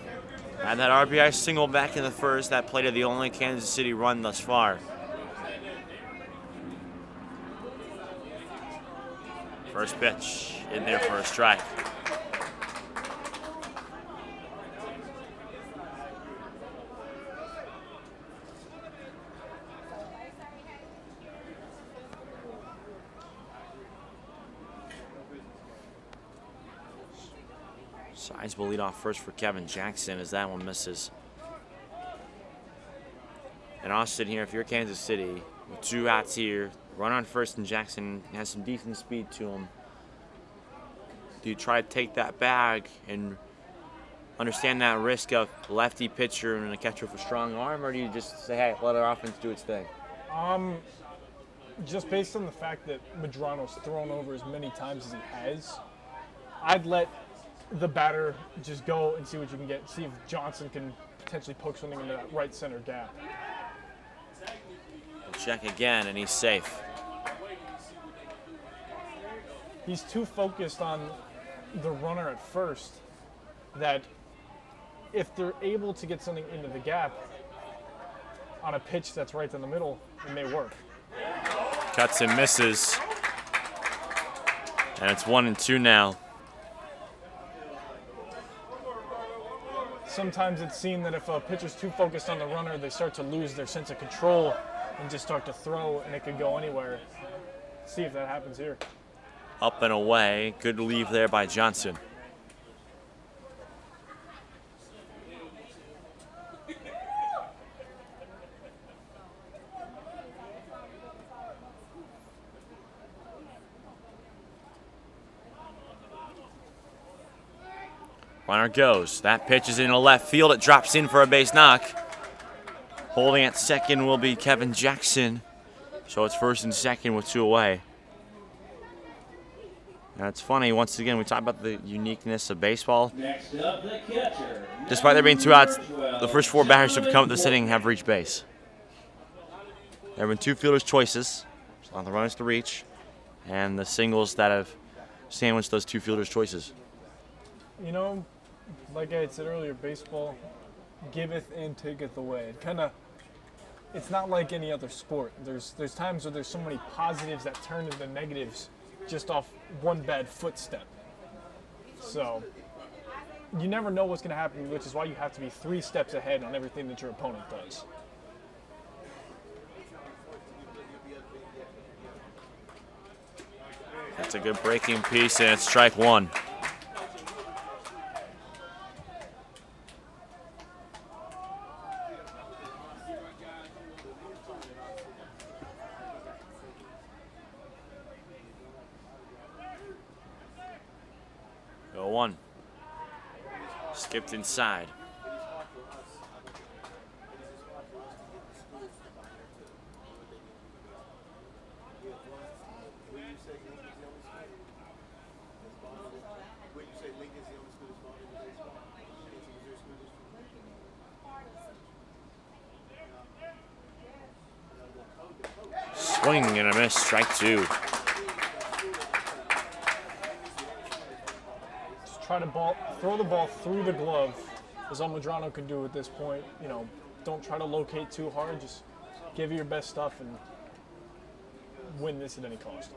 Had that RBI single back in the first. That played the only Kansas City run thus far. First pitch in there for a strike. Sizable lead off first for Kevin Jackson as that one misses. And Austin here, if you're Kansas City, with 2 outs here, run on first and Jackson has some decent speed to him. Do you try to take that bag and understand that risk of lefty pitcher and a catcher with a strong arm, or do you just say, hey, let our offense do its thing? Just based on the fact that Medrano's thrown over as many times as he has, I'd let the batter just go and see what you can get. See if Johnson can potentially poke something into that right center gap. We'll check again, and he's safe. He's too focused on the runner at first that if they're able to get something into the gap on a pitch that's right in the middle, it may work. Cuts and misses. And it's 1-2 now. Sometimes it's seen that if a pitcher's too focused on the runner, they start to lose their sense of control and just start to throw, and it could go anywhere. See if that happens here. Up and away. Good leave there by Johnson. Runner goes. That pitch is in the left field. It drops in for a base knock. Holding at second will be Kevin Jackson. So it's first and second with 2 away. Now it's funny, once again, we talk about the uniqueness of baseball. Next up, the catcher. Despite there being 2 outs, the first 4 batters who have come up this inning have reached base. There have been 2 fielders' choices. So on the runners to reach. and the singles that have sandwiched those two fielders' choices. You know, like I had said earlier, baseball giveth and taketh away. It's not like any other sport. There's times where there's so many positives that turn into negatives just off one bad footstep. So you never know what's going to happen, which is why you have to be 3 steps ahead on everything that your opponent does. That's a good breaking piece, and it's strike 1. Go 1. Skipped inside. Swing and a miss, strike 2. Just try to throw the ball through the glove is all Medrano can do at this point. You know, don't try to locate too hard. Just give it your best stuff and win this at any cost.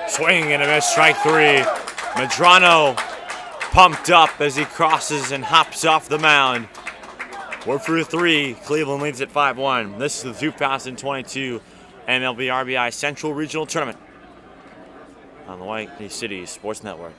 Swing and a miss, strike 3. Medrano pumped up as he crosses and hops off the mound. 4-3, Cleveland leads at 5-1. This is the 2022 MLB RBI Central Regional Tournament on the White City Sports Network.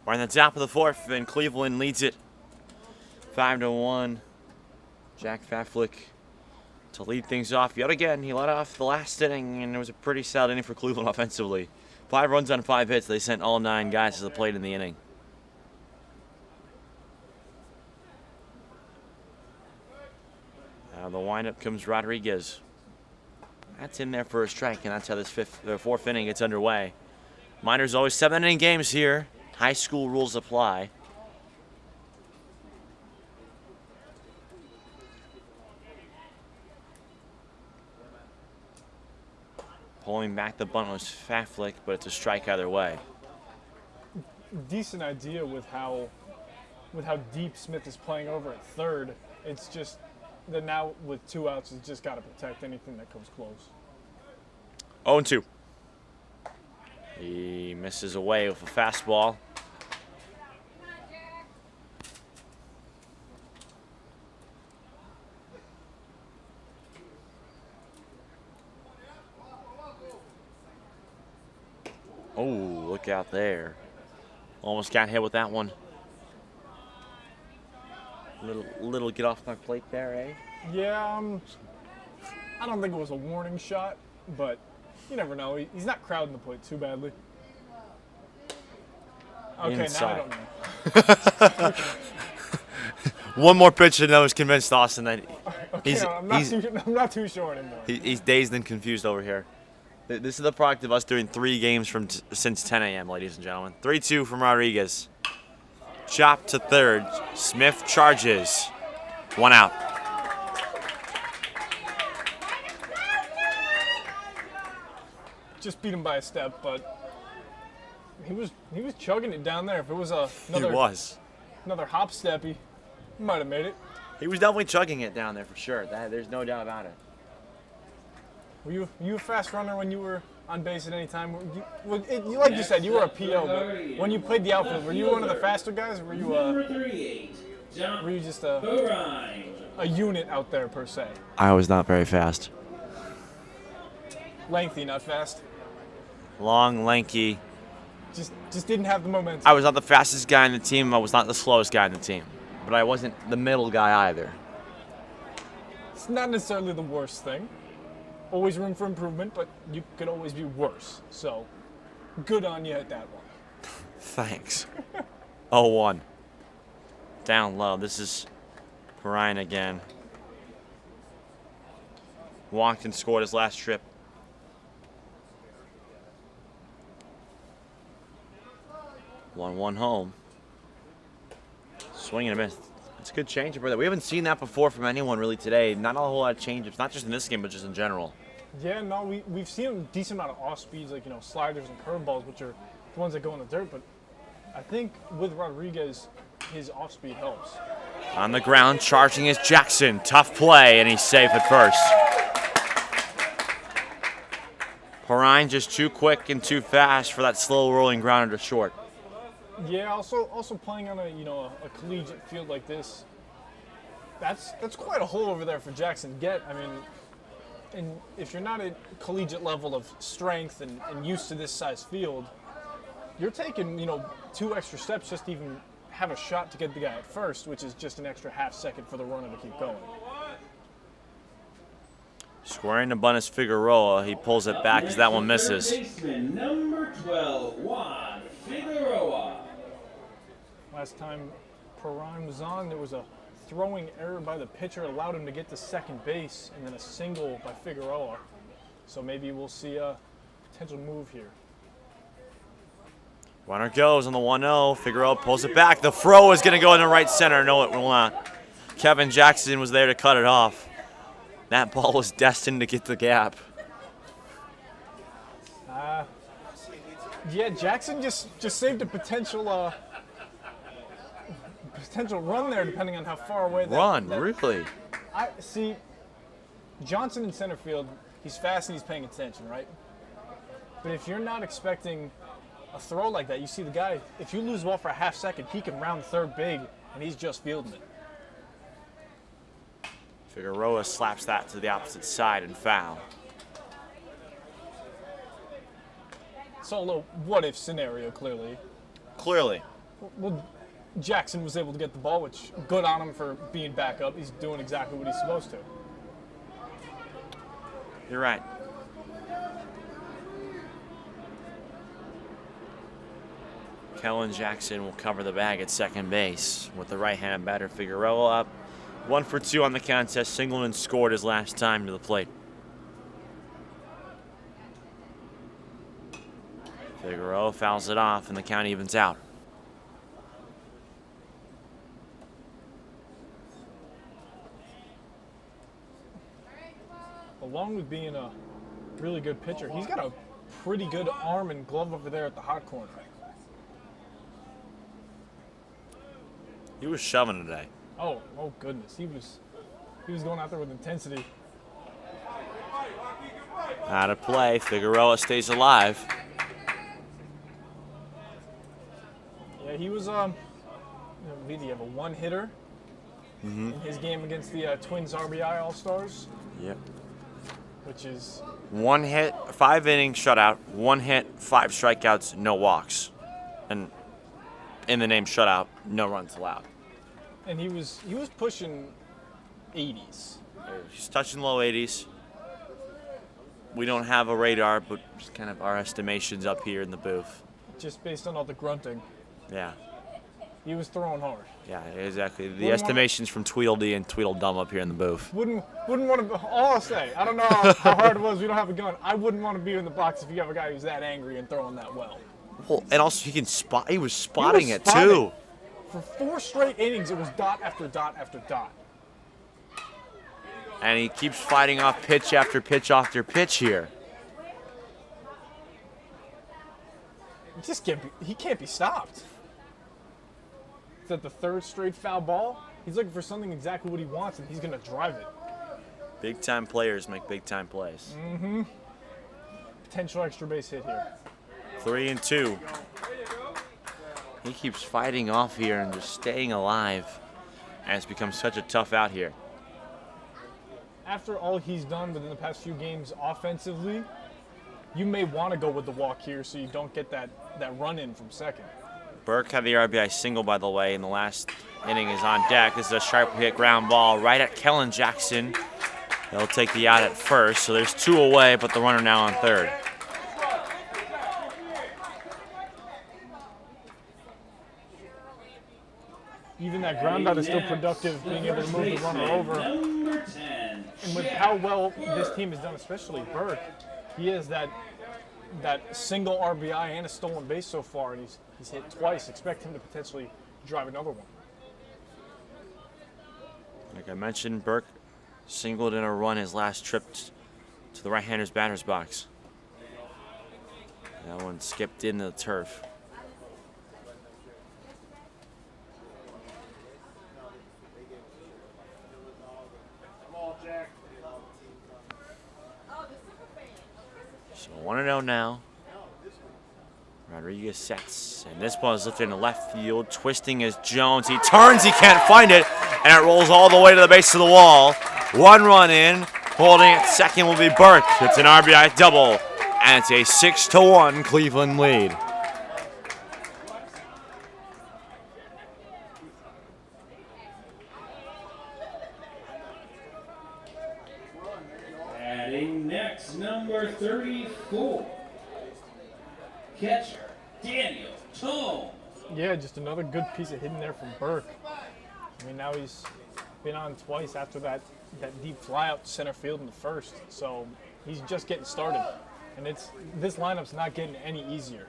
We're on the top of the 4th, and Cleveland leads it 5-1. Jack Faflick to lead things off yet again. He led off the last inning, and it was a pretty solid inning for Cleveland offensively. 5 runs on 5 hits. They sent all 9 guys to the plate in the inning. Now the windup comes Rodriguez. That's in there for a strike, and that's how this 4th inning gets underway. Minors always 7-inning games here. High school rules apply. Pulling back the bunt was Faflick, but it's a strike either way. Decent idea with how deep Smith is playing over at third. It's just that now with 2 outs, he's just got to protect anything that comes close. 0-2. He misses away with a fastball. Oh, look out there. Almost got hit with that one. Little get off my plate there, eh? Yeah, I don't think it was a warning shot, but you never know. He's not crowding the plate too badly. Okay, Inside. now I don't know. One more pitch and I was convinced Austin that Okay, I'm not too sure anymore. he's dazed and confused over here. This is the product of us doing 3 games since 10 a.m., ladies and gentlemen. 3-2 from Rodriguez. Chop to third. Smith charges. 1 out. Just beat him by a step, but he was chugging it down there. If it was another hop step, he might have made it. He was definitely chugging it down there for sure. There's no doubt about it. Were you a fast runner when you were on base at any time? Like you said, you were a PO, but when you played the outfield, were you one of the faster guys, or were you just a unit out there per se? I was not very fast. Lengthy, not fast. Long, lanky. Just didn't have the momentum. I was not the fastest guy on the team. I was not the slowest guy on the team. But I wasn't the middle guy either. It's not necessarily the worst thing. Always room for improvement, but you could always be worse. So, good on you at that one. Thanks. 0-1. Down low. This is Perrine again. Walked and scored his last trip. 1-1 home. Swing and a miss. It's a good change, brother. We haven't seen that before from anyone really today. Not a whole lot of change-ups, not just in this game, but just in general. Yeah, no, we've seen a decent amount of off speeds, like sliders and curveballs, which are the ones that go in the dirt. But I think with Rodriguez, his off speed helps. On the ground, charging is Jackson. Tough play, and he's safe at first. Perrine just too quick and too fast for that slow rolling grounder to short. Yeah, also playing on a collegiate field like this, that's quite a hole over there for Jackson to get. I mean, and if you're not at collegiate level of strength and used to this size field, you're taking 2 extra steps just to even have a shot to get the guy at first, which is just an extra half second for the runner to keep going. Squaring to Bunnis Figueroa, he pulls it back as that one misses. Baseman, number 12, Juan Figueroa. Last time Perrine was on, there was a throwing error by the pitcher, allowed him to get to second base, and then a single by Figueroa. So maybe we'll see a potential move here. Runner goes on the 1-0. Figueroa pulls it back. The throw is going to go in the right center. No, it will not. Kevin Jackson was there to cut it off. That ball was destined to get the gap. Yeah, Jackson just saved a potential run there, depending on how far away that Really? I see. Johnson in center field, he's fast and he's paying attention, right? But if you're not expecting a throw like that, you see the guy, if you lose the ball for a half second, he can round third big, and he's just fielding it. Figueroa slaps that to the opposite side and foul. So a little what-if scenario, clearly. Clearly. Well, Jackson was able to get the ball, which good on him for being back up. He's doing exactly what he's supposed to. You're right. Kellen Jackson will cover the bag at second base with the right-handed batter Figueroa up. 1 for 2 on the contest. Singleton scored his last time to the plate. Figueroa fouls it off and the count evens out. Along with being a really good pitcher, he's got a pretty good arm and glove over there at the hot corner. He was shoving today. Oh goodness, he was going out there with intensity. Out of play. Figueroa stays alive. Yeah, he was did he have a one-hitter in his game against the Twins RBI All-Stars? Yep. which is 1 hit, 5 innings shutout, 1 hit, 5 strikeouts, no walks. And in the name shutout, no runs allowed. and he was pushing 80s. He's touching low 80s. We don't have a radar, but just kind of our estimations up here in the booth. Just based on all the grunting. Yeah. He was throwing hard. Yeah, exactly. The Wouldn't estimations from Tweedledee and Tweedledum up here in the booth. Wouldn't want to. All I'll say, I don't know how hard it was. We don't have a gun. I wouldn't want to be in the box if you have a guy who's that angry and throwing that well. Well, and also he can spot. He was spotting it spotting. too. For 4 straight innings, it was dot after dot after dot. And he keeps fighting off pitch after pitch after pitch here. He can't be stopped. Is that the 3rd straight foul ball? He's looking for something exactly what he wants, and he's going to drive it. Big time players make big time plays. Potential extra base hit here. 3-2. He keeps fighting off here and just staying alive. And it's become such a tough out here. After all he's done within the past few games offensively, you may want to go with the walk here so you don't get that run in from second. Burke had the RBI single, by the way, and the last inning is on deck. This is a sharp hit ground ball right at Kellen Jackson. He'll take the out at first, so there's 2 away, but the runner now on third. Even that ground out is still productive, being able to move the runner over. Number 10. And with how well this team has done, especially Burke, he has that single RBI and a stolen base so far, and he's hit twice. Expect him to potentially drive another one. Like I mentioned, Burke singled in a run his last trip to the right-hander's batter's box. That one skipped into the turf. So 1-0 now. Rodriguez sets, and this ball is lifted into left field, twisting as Jones. He turns, he can't find it, and it rolls all the way to the base of the wall. 1 run in, holding at second will be Burke. It's an RBI double, and it's a 6-1 Cleveland lead. Batting next, number 34. Catcher, Daniel Tome. Yeah, just another good piece of hitting there from Burke. I mean, now he's been on twice after that deep fly out to center field in the first. So he's just getting started. And this lineup's not getting any easier.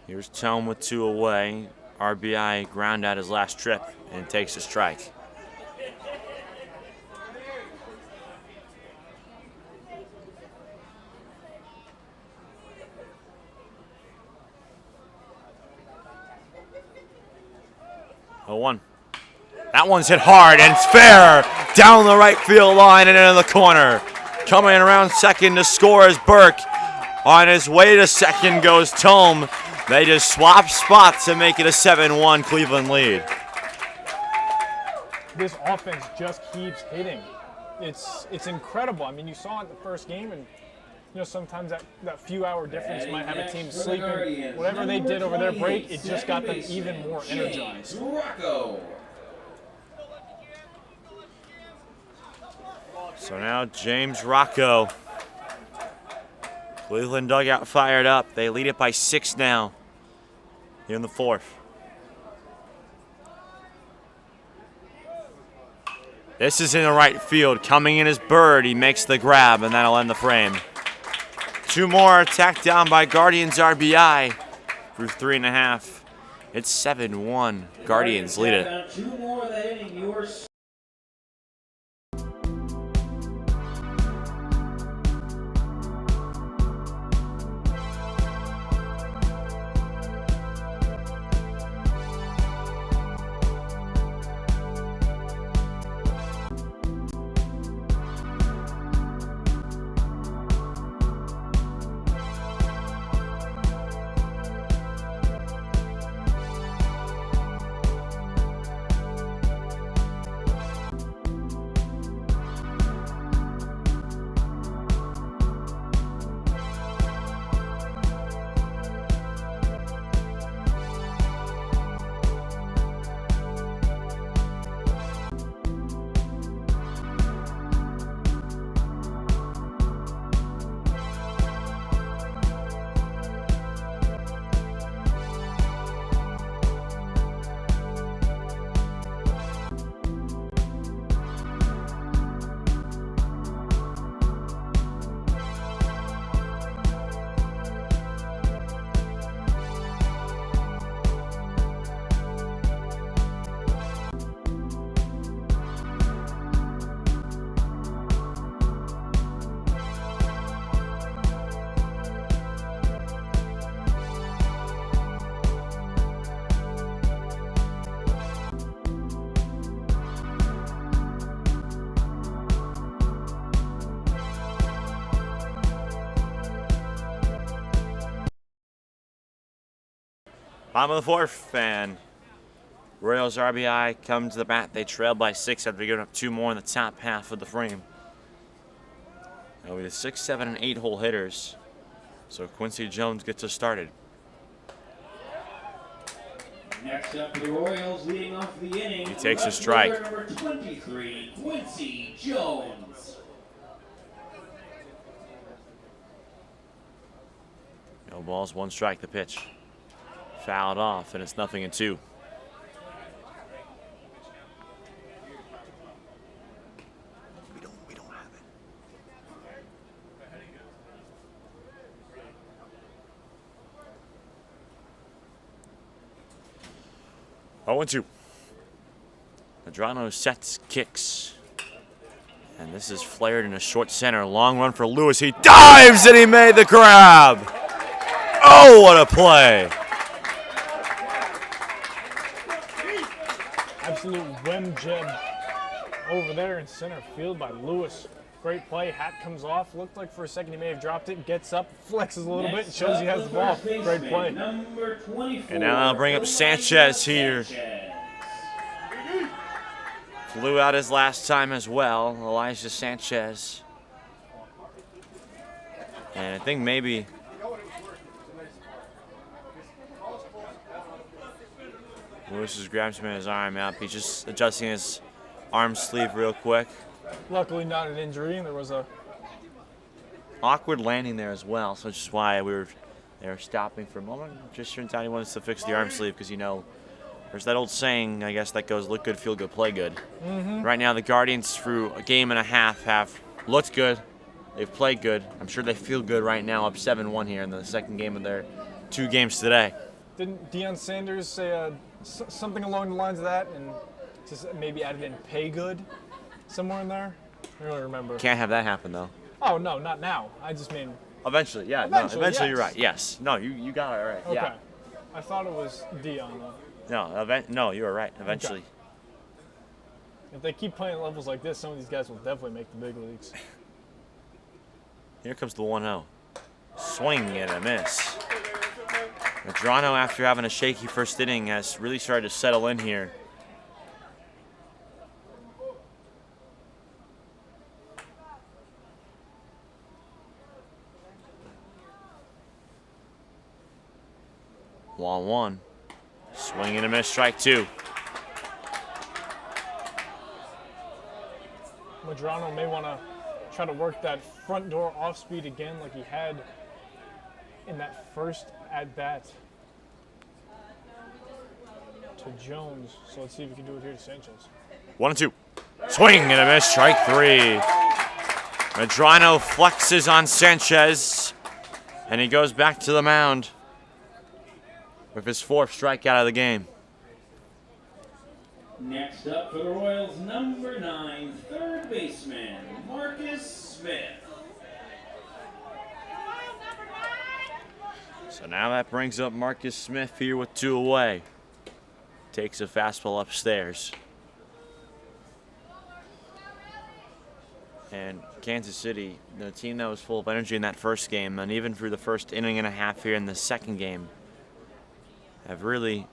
Here's Tome with 2 away. RBI ground out his last trip and takes a strike. Oh, 1. That one's hit hard, and it's fair. Down the right field line and into the corner. Coming around second to score is Burke. On his way to second goes Tome. They just swap spots to make it a 7-1 Cleveland lead. This offense just keeps hitting. It's incredible. I mean, you saw it in the first game, and sometimes that few hour difference might have a team sleeping. Whatever they did over their break, it just got them even more energized. So now James Rocco. Cleveland dugout fired up. They lead it by 6 now here in the 4th. This is in the right field. Coming in is Bird. He makes the grab, and that'll end the frame. 2 more tacked down by Guardians RBI through 3.5. It's 7-1. Guardians lead it. 2 more that inning. Your Bottom of the 4th, and Royals RBI come to the bat. They trail by 6 after giving up 2 more in the top half of the frame. Now we have 6, 7, and 8 hole hitters. So Quincy Jones gets us started. Next up for the Royals, leading off the inning. He takes a strike. Number 23, Quincy Jones. No balls, 1 strike. The pitch fouled off, and it's 0-2. We don't have it. 0-2. Medrano sets, kicks. And this is flared in a short center. Long run for Lewis. He dives and he made the grab. Oh, what a play. Absolute whim jab over there in center field by Lewis. Great play. Hat comes off. Looked like for a second he may have dropped it. Gets up, flexes a little bit, shows he has the ball. Great play. Number 24, And now I'll bring up Sanchez here. Flew out his last time as well, Elijah Sanchez. And I think maybe Lewis just grabs him in his arm up. He's just adjusting his arm sleeve real quick. Luckily not an injury, and there was a Awkward landing there as well, so that's just why they were stopping for a moment. Just turns out he wants to fix the arm sleeve because, you know, there's that old saying, I guess, that goes look good, feel good, play good. Right now the Guardians through a game and a half have looked good. They've played good. I'm sure they feel good right now, up 7-1 here in the second game of their 2 games today. Didn't Deion Sanders say something along the lines of that, and just maybe added in pay good somewhere in there? I don't really remember. Can't have that happen though. Oh no, not now. I just mean Eventually, yeah. Eventually, Eventually yes. you're right. Yes. No, you got it right. okay. Yeah. I thought it was Deion though. No, you were right. Eventually. Okay. If they keep playing at levels like this, some of these guys will definitely make the big leagues. Here comes the 1-0. Swing and a miss. Medrano, after having a shaky first inning, has really started to settle in here. Ball 1. Swing and a miss, strike 2. Medrano may want to try to work that front door off speed again like he had in that first at bat to Jones. So let's see if he can do it here to Sanchez. 1-2. Swing and a miss, strike 3. Medrano flexes on Sanchez, and he goes back to the mound with his 4th strikeout of the game. Next up for the Royals, number 9, third baseman, Marcus Smith. So now that brings up Marcus Smith here with 2 away. Takes a fastball upstairs. And Kansas City, the team that was full of energy in that first game, and even through the first inning and a half here in the second game, have really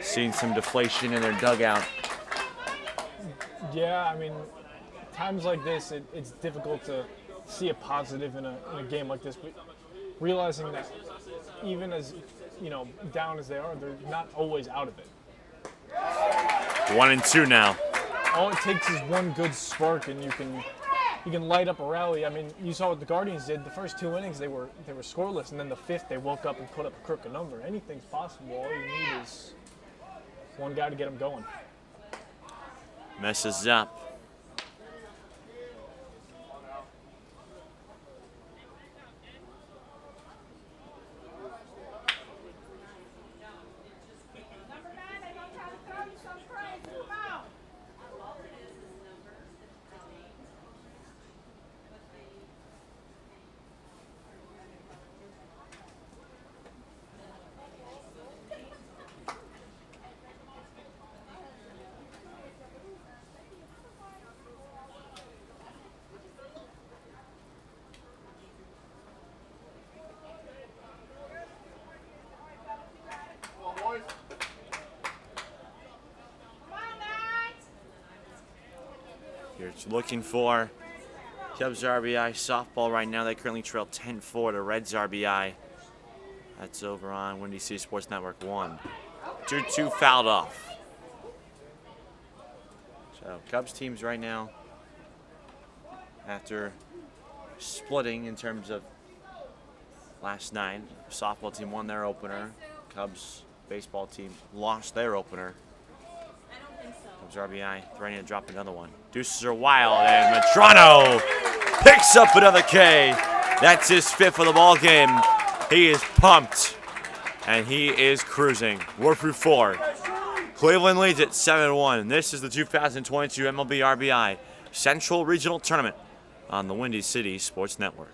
seen some deflation in their dugout. Yeah, I mean, times like this, it's difficult to see a positive in a game like this. But realizing that even as, you know, down as they are, they're not always out of it. 1-2 now. All it takes is one good spark, and you can light up a rally. I mean, you saw what the Guardians did. The first 2 innings, they were scoreless, and then the 5th, they woke up and put up a crooked number. Anything's possible. All you need is one guy to get them going. Messes up. Number 9, they're going to try to throw you some crazy ball. You're looking for Cubs RBI softball right now. They currently trail 10-4 to Reds RBI. That's over on Windy City Sports Network 1. 2-2 fouled off. So Cubs teams right now, after splitting in terms of last night, softball team won their opener. Cubs baseball team lost their opener. Cubs RBI threatening to drop another one. Deuces are wild, and Matrano picks up another K. That's his 5th of the ball game. He is pumped, and he is cruising. We're through 4. Cleveland leads at 7-1. This is the 2022 MLB RBI Central Regional Tournament on the Windy City Sports Network.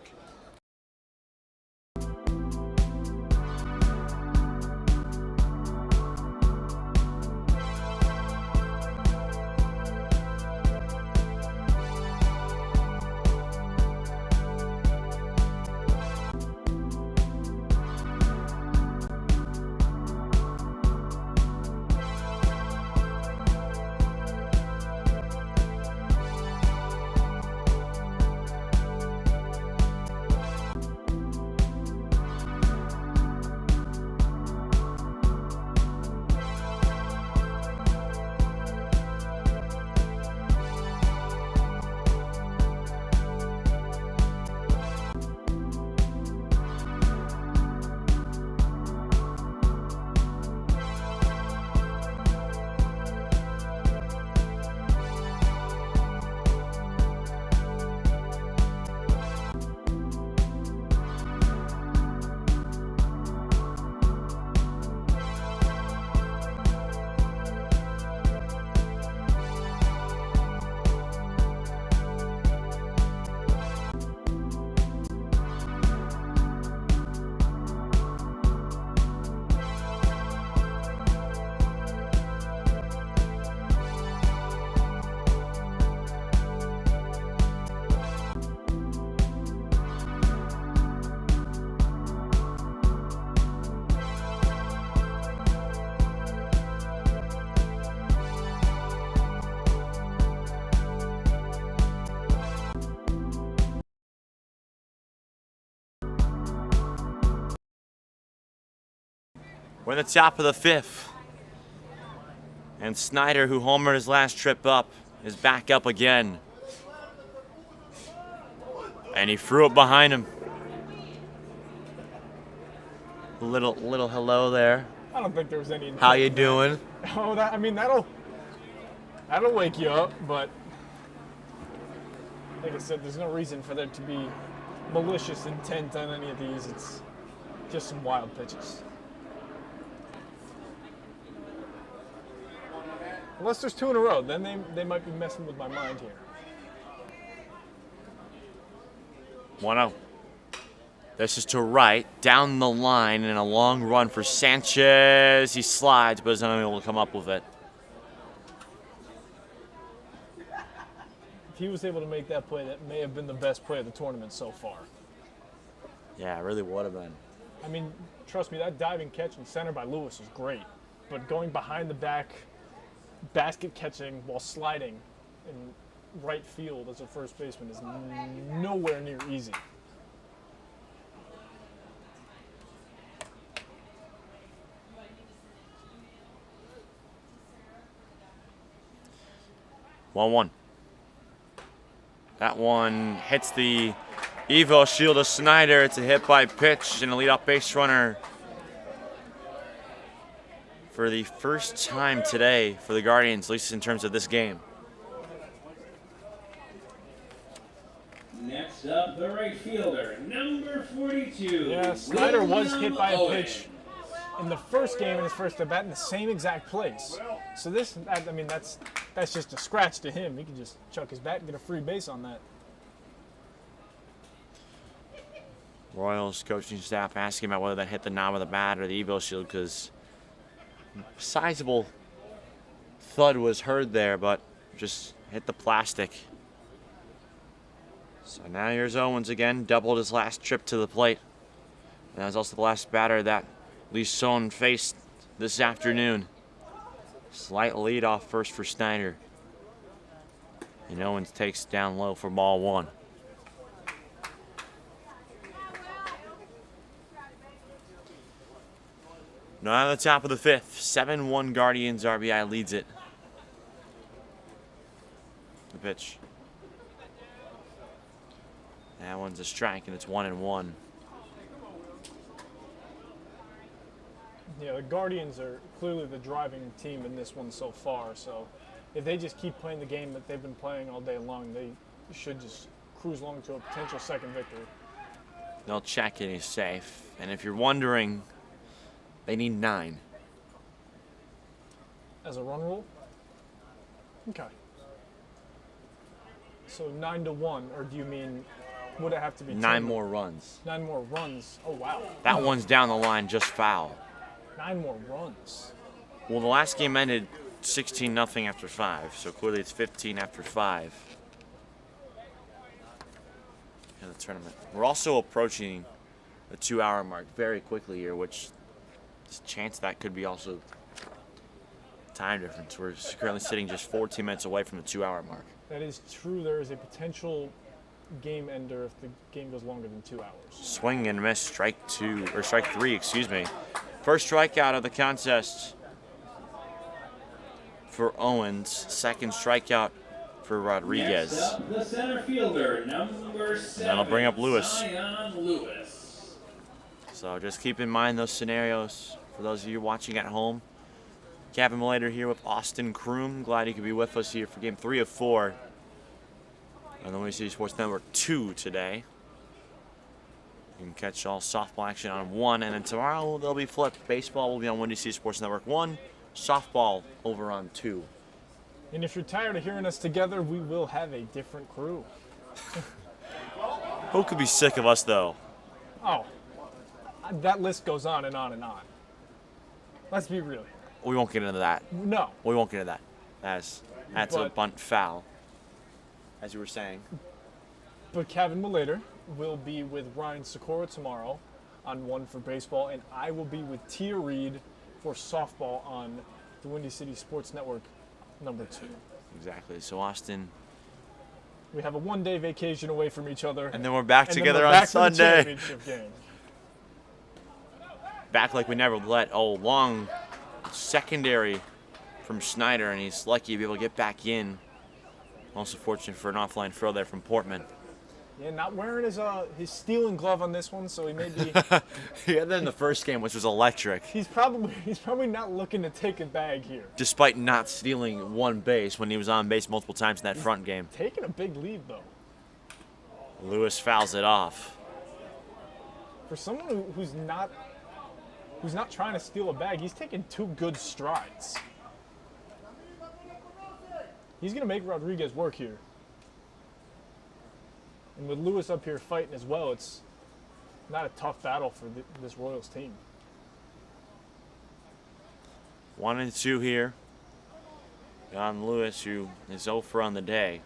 We're in the top of the 5th. And Snyder, who homered his last trip up, is back up again. And he threw it behind him. Little hello there. I don't think there was any. How you doing? Oh, that'll wake you up, but like I said, there's no reason for there to be malicious intent on any of these. It's just some wild pitches. Unless there's 2 in a row, then they might be messing with my mind here. 1-0. This is to right, down the line, and a long run for Sanchez. He slides, but is unable to come up with it. If he was able to make that play, that may have been the best play of the tournament so far. Yeah, it really would have been. I mean, trust me, that diving catch in center by Lewis was great. But going behind the back, basket catching while sliding in right field as a first baseman is nowhere near easy. One. That one hits the Evo shield of Snyder. It's a hit by pitch and a leadoff base runner for the first time today for the Guardians, at least in terms of this game. Next up, the right fielder, number 42. Yeah, Snyder was hit by a pitch in the first game in his first at bat in the same exact place. So that's just a scratch to him. He can just chuck his bat and get a free base on that. Royals coaching staff asking about whether that hit the knob of the bat or the Evo shield, because sizable thud was heard there, but just hit the plastic. So now here's Owens again, doubled his last trip to the plate. And that was also the last batter that Leeson faced this afternoon. Slight lead off first for Snyder. And Owens takes down low for ball 1. Now at the top of the 5th, 7-1 Guardians. RBI leads it. The pitch. That one's a strike, and it's 1-1. Yeah, the Guardians are clearly the driving team in this one so far. So if they just keep playing the game that they've been playing all day long, they should just cruise along to a potential second victory. They'll check and he's safe. And if you're wondering, they need 9. As a run rule? Okay. So 9-1, or do you mean, would it have to be 9 10? more runs. 9 more runs. Oh, wow. That one's down the line, just foul. 9 more runs. Well, the last game ended 16-0 after 5, so clearly it's 15 after 5. In the tournament. We're also approaching the 2-hour mark very quickly here, which there's a chance that could be also time difference. We're currently sitting just 14 minutes away from the 2-hour mark. That is true. There is a potential game ender if the game goes longer than 2 hours. Swing and miss, strike 3, excuse me. First strikeout of the contest for Owens. Second strikeout for Rodriguez. Next up, the center fielder, number 7. that'll bring up Lewis. Zion Lewis. So just keep in mind those scenarios for those of you watching at home. Kevin Malater here with Austin Kroom. Glad you could be with us here for game 3 of 4 on the Windy City Sports Network 2 today. You can catch all softball action on 1, and then tomorrow they'll be flipped. Baseball will be on Windy City Sports Network 1, softball over on 2. And if you're tired of hearing us together, we will have a different crew. Who could be sick of us, though? Oh, that list goes on and on and on. Let's be real here. We won't get into that. No. We won't get into that. That's a But- bunt foul, as you were saying. But Kevin Malater will be with Ryan Sikora tomorrow on 1 for baseball, and I will be with Tia Reed for softball on the Windy City Sports Network number 2. Exactly. So Austin, We have a 1-day vacation away from each other. and then we're back and then together we're on back for the Sunday. championship game. Back like we never let. Oh, long secondary from Schneider, and he's lucky to be able to get back in. Also fortunate for an offline throw there from Portman. Yeah, not wearing his stealing glove on this one, so he may be. He had that in the first game, which was electric. he's probably not looking to take a bag here. Despite not stealing one base when he was on base multiple times in that front game. Taking a big lead though. Lewis fouls it off. For someone who's not trying to steal a bag, he's taking 2 good strides. He's gonna make Rodriguez work here. And with Lewis up here fighting as well, it's not a tough battle for this Royals team. 1-2 here. John Lewis, who is 0 for on the day.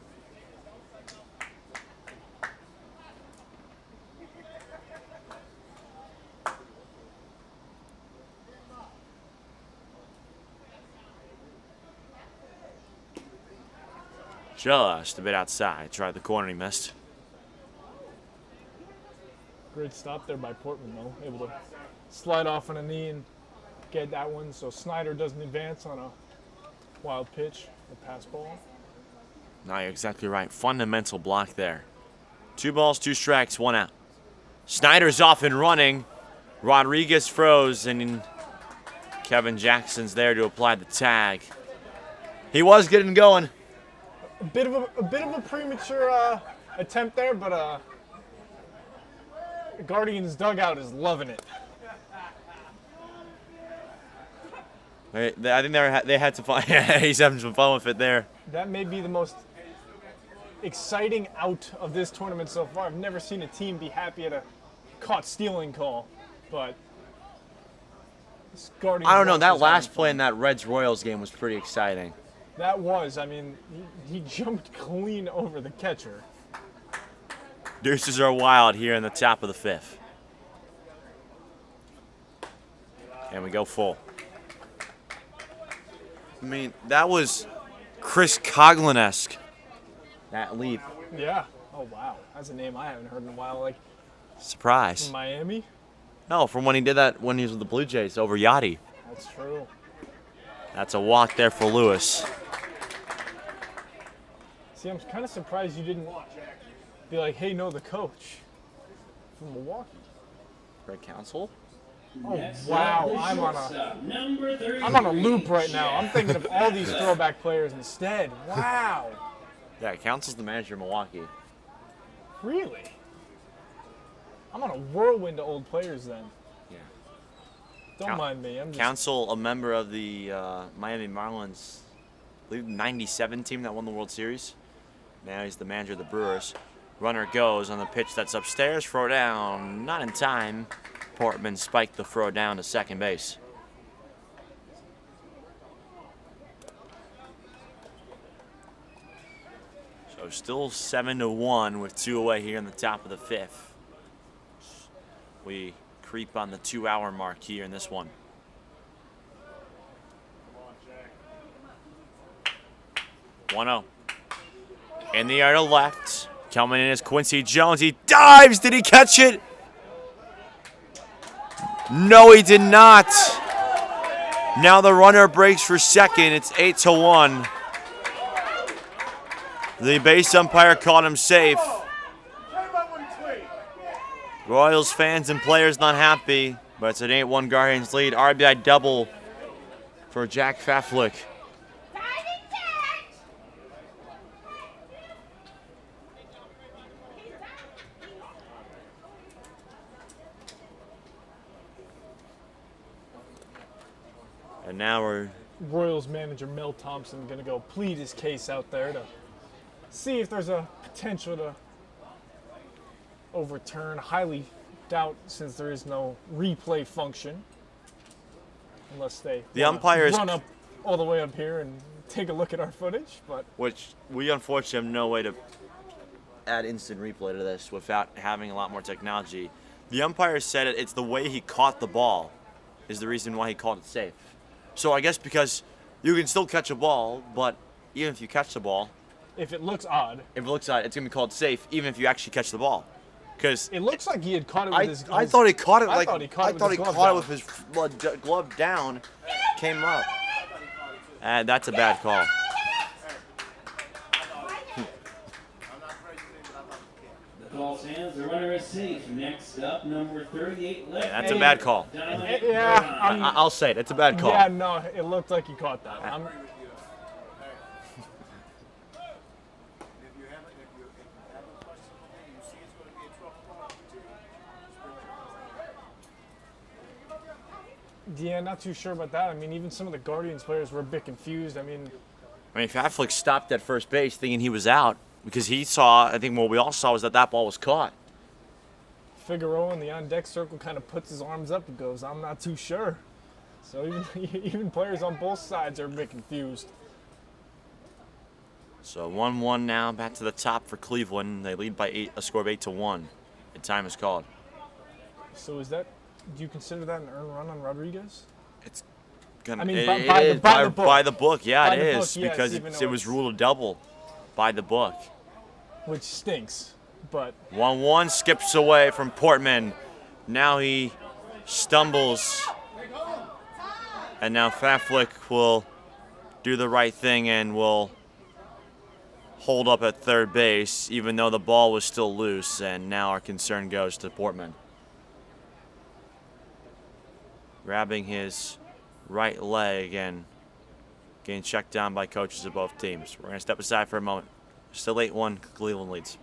Just a bit outside. Tried the corner, he missed. Great stop there by Portman, though. Able to slide off on a knee and get that one. So Snyder doesn't advance on a wild pitch, a pass ball. No, you're exactly right. Fundamental block there. 2 balls, 2 strikes, 1 out. Snyder's off and running. Rodriguez froze, and Kevin Jackson's there to apply the tag. He was getting going. A bit of a premature attempt there, but the Guardians dugout is loving it. I think they had some fun. He's having some fun with it there. That may be the most exciting out of this tournament so far. I've never seen a team be happy at a caught stealing call, but this Guardians. I don't know. That was having last play fun. in that Reds-Royals game was pretty exciting. That was. I mean, he jumped clean over the catcher. Deuces are wild here in the top of the 5th. And we go full. I mean, that was Chris Coughlin-esque. that leap. Yeah. Oh, wow. That's a name I haven't heard in a while. Like, Surprise. from Miami? No, from when he did that when he was with the Blue Jays over Yachty. That's true. That's a walk there for Lewis. See, I'm kind of surprised you didn't be like, hey, no, the coach from Milwaukee. Greg Counsell? Oh, Next wow. up, the I'm on shortstop, number 33, I'm on a loop right now. I'm thinking of all these throwback players instead. Wow. Yeah, Counsell's the manager of Milwaukee. Really? I'm on a whirlwind of old players then. Yeah. Don't mind me. I'm just Counsell, a member of the Miami Marlins, I believe, '97 team that won the World Series. Now he's the manager of the Brewers. Runner goes on the pitch that's upstairs. Throw down, not in time. Portman spiked the throw down to second base. So still 7-1 with 2 away here in the top of the 5th. We creep on the 2-hour mark here in this one. One-0. In the air to left. Coming in is Quincy Jones. He dives. Did he catch it? No, he did not. Now the runner breaks for second. It's 8-1. The base umpire caught him safe. Royals fans and players not happy, but it's an 8-1 Guardians lead. RBI double for Jack Faflick. And now we're Royals manager Mel Thompson going to go plead his case out there to see if there's a potential to overturn. Highly doubt, since there is no replay function, unless they The wanna umpires- run up all the way up here and take a look at our footage. But which we unfortunately have no way to add instant replay to this without having a lot more technology. The umpire said it's the way he caught the ball is the reason why he called it safe. So I guess because you can still catch a ball, but even if you catch the ball, if it looks odd, if it looks odd, it's gonna be called safe even if you actually catch the ball. Because it looks like he had caught it with his. I thought he caught it I like thought he caught it with his glove caught it down. with his glove down, came up. And that's a bad call. The call stands. The runner is safe. Next up, number 38, left. That's a bad call. Dominic Yeah, Brown. I'll say it. It's a bad call. Yeah, no, it looked like he caught that. Yeah, not too sure about that. I mean, even some of the Guardians players were a bit confused. I mean, Faflick stopped at first base thinking he was out because he saw, I think what we all saw was that ball was caught. Figueroa in the on-deck circle kind of puts his arms up and goes, I'm not too sure. So even players on both sides are a bit confused. So 1-1 now, back to the top for Cleveland. They lead by a score of 8-1. And time is called. So is that, do you consider that an earned run on Rodriguez? It's gonna. I mean, it by is, the book. By the book, yeah, By it the is book, yes, because even it though was it's- ruled a double by the book. Which stinks, but 1-1 skips away from Portman. Now he stumbles. And now Faflick will do the right thing and will hold up at third base, even though the ball was still loose. And now our concern goes to Portman. Grabbing his right leg and getting checked down by coaches of both teams. We're going to step aside for a moment. Still 8-1, Cleveland leads.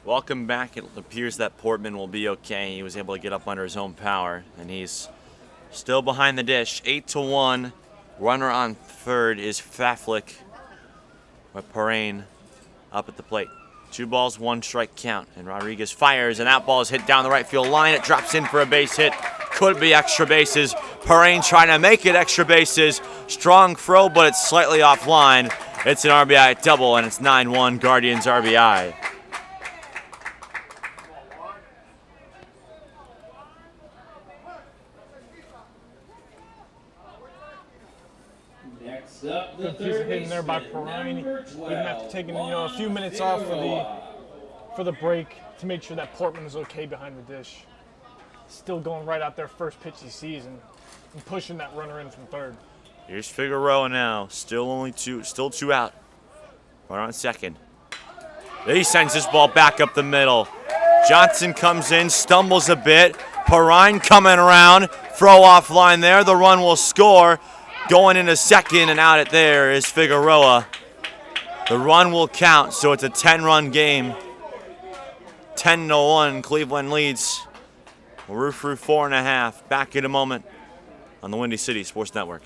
Welcome back. It appears that Portman will be okay. He was able to get up under his own power, and he's still behind the dish. 8-1. Runner on third is Faflick, with Parain up at the plate. 2 balls, 1 strike count, and Rodriguez fires, and that ball is hit down the right field line. It drops in for a base hit. Could be extra bases. Parain trying to make it extra bases. Strong throw, but it's slightly offline. It's an RBI double, and it's 9-1 Guardians RBI. Next up, the Good piece of third hitting there by baseman, Parain. number Even 12, after taking a few minutes off for the break to make sure that Portman was okay behind the dish. Still going right out there first pitch he sees and pushing that runner in from third. Here's Figueroa now. Still 2 out. Right on second. He sends this ball back up the middle. Johnson comes in, stumbles a bit. Parain coming around. Throw off line there. The run will score. Going into second and out it there is Figueroa. The run will count, so it's a 10-run game. 10-1. Cleveland leads. We're through 4.5. Back in a moment on the Windy City Sports Network.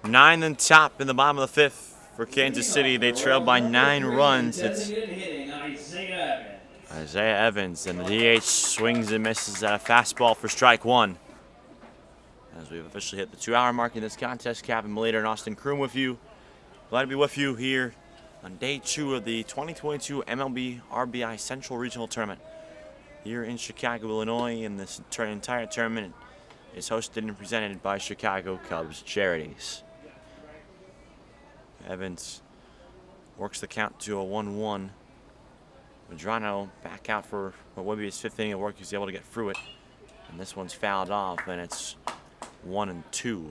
Nine and top in the bottom of the fifth for Kansas City. They trail by 9 runs. It's Isaiah Evans, and the DH swings and misses at a fastball for strike 1. As we've officially hit the 2-hour mark in this contest, Kevin Malater and Austin Kroom with you. Glad to be with you here on day 2 of the 2022 MLB RBI Central Regional Tournament here in Chicago, Illinois. And this entire tournament is hosted and presented by Chicago Cubs Charities. Evans works the count to a 1-1. Medrano back out for what would be his 5th inning of work. He's able to get through it. And this one's fouled off, and it's 1-2.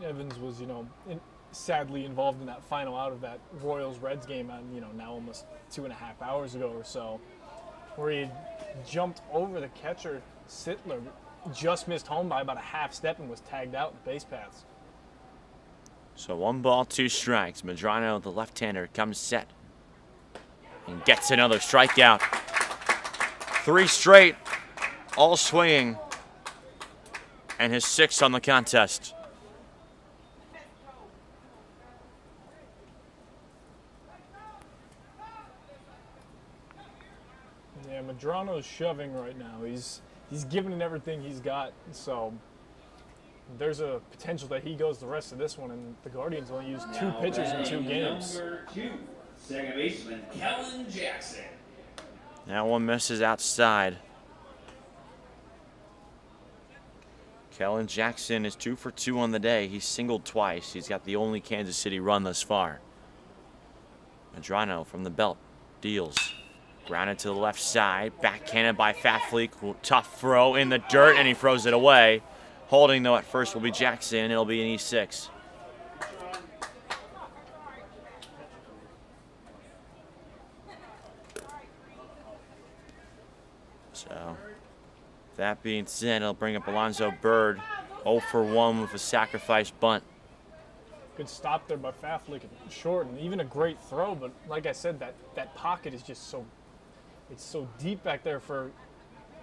Evans was, sadly involved in that final out of that Royals-Reds game, now almost 2.5 hours ago or so, where he jumped over the catcher, Sittler, just missed home by about a half step and was tagged out in base paths. So 1 ball, 2 strikes. Medrano, the left-hander, comes set and gets another strikeout. 3 straight, all swinging, and his 6th on the contest. Yeah, Medrano's shoving right now. He's giving it everything he's got. So There's a potential that he goes the rest of this one, and the Guardians only use 2 Now pitchers in 2 batting games. Number 2, second baseman Kellen Jackson. That one misses outside. Kellen Jackson is 2 for 2 on the day. He's singled twice. He's got the only Kansas City run thus far. Medrano from the belt deals. Grounded to the left side. Backhanded by Fafley. Tough throw in the dirt, and he throws it away. Holding, though, at first will be Jackson. It'll be an E6. So, that being said, it'll bring up Alonzo Bird. 0 for 1 with a sacrifice bunt. Good stop there by Fafley, short, and even a great throw. But like I said, that pocket is just it's so deep back there for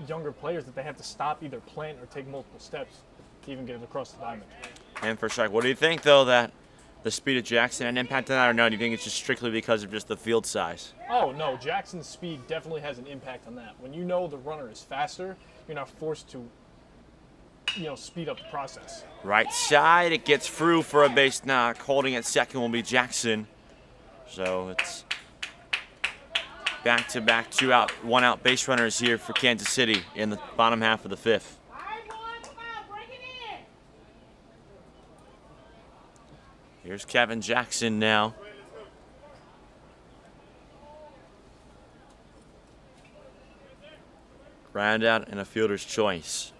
younger players that they have to stop, either plant or take multiple steps to even get it across the diamond. And for strike. What do you think, though, that the speed of Jackson had an impact on that, or no? Do you think it's just strictly because of just the field size? Oh, no, Jackson's speed definitely has an impact on that. When you know the runner is faster, you're not forced to, speed up the process. Right side, it gets through for a base knock. Holding at second will be Jackson. So it's back-to-back 2-out, 1-out base runners here for Kansas City in the bottom half of the 5th. Here's Kevin Jackson now. Ground out and a fielder's choice.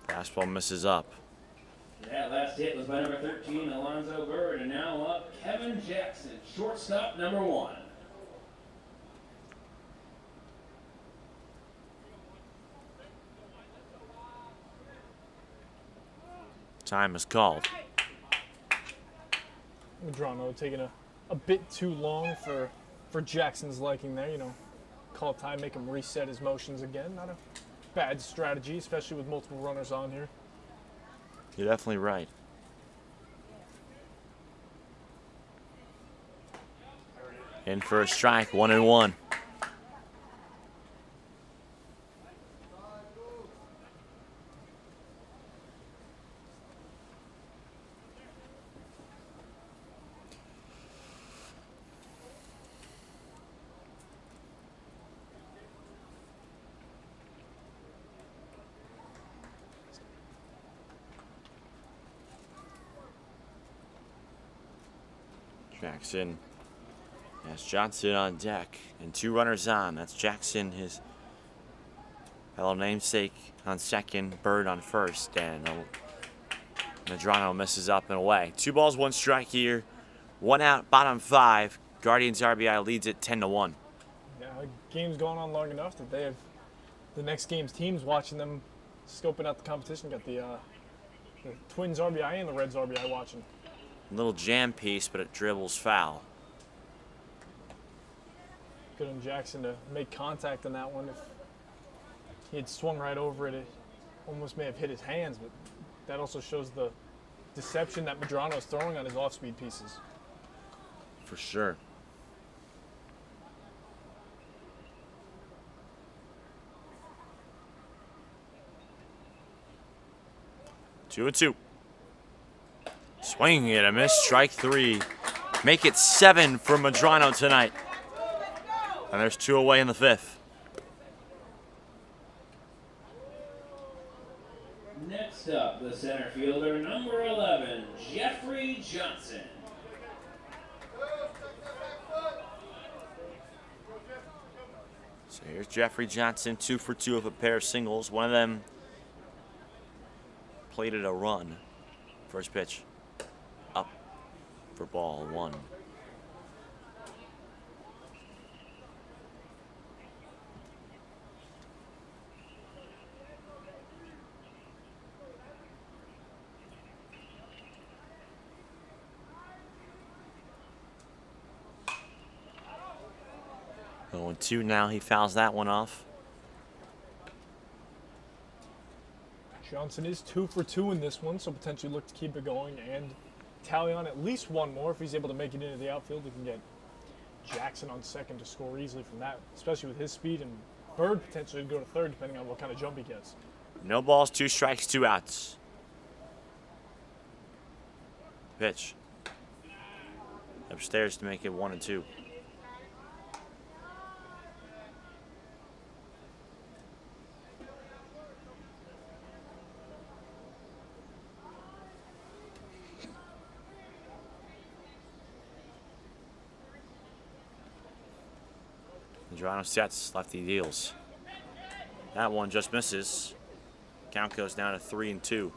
Fastball misses up. That last hit was by number 13, Alonzo Bird, and now up Kevin Jackson, shortstop number 1. Time is called. Medrano taking a bit too long for Jackson's liking there. Call time, make him reset his motions again. Not a bad strategy, especially with multiple runners on here. You're definitely right. In for a strike, 1-1. Jackson has Johnson on deck and 2 runners on. That's Jackson, his fellow namesake, on second, Bird on first, and Medrano misses up and away. 2 balls, 1 strike here. 1 out, bottom 5. Guardians RBI leads it 10-1. Yeah, the game's going on long enough that they have the next game's teams watching them, scoping out the competition. Got the Twins RBI and the Reds RBI watching. Little jam piece, but it dribbles foul. Good on Jackson to make contact on that one. If he had swung right over it, it almost may have hit his hands, but that also shows the deception that Medrano is throwing on his off-speed pieces. For sure. Two and 2. Swing and a miss, strike 3. Make it 7 for Medrano tonight. And there's 2 away in the 5th. Next up, the center fielder, number 11, Jeffrey Johnson. So here's Jeffrey Johnson, 2 for 2 of a pair of singles. One of them plated a run. First pitch, up for ball 1. Going 2 now, he fouls that one off. Johnson is 2 for 2 in this one, so potentially look to keep it going and tally on at least 1 more. If he's able to make it into the outfield, he can get Jackson on second to score easily from that, especially with his speed and Bird potentially to go to third depending on what kind of jump he gets. No balls, 2 strikes, 2 outs. Pitch. Upstairs to make it 1-2. Geronimo sets, lefty deals. That one just misses. Count goes down to 3-2.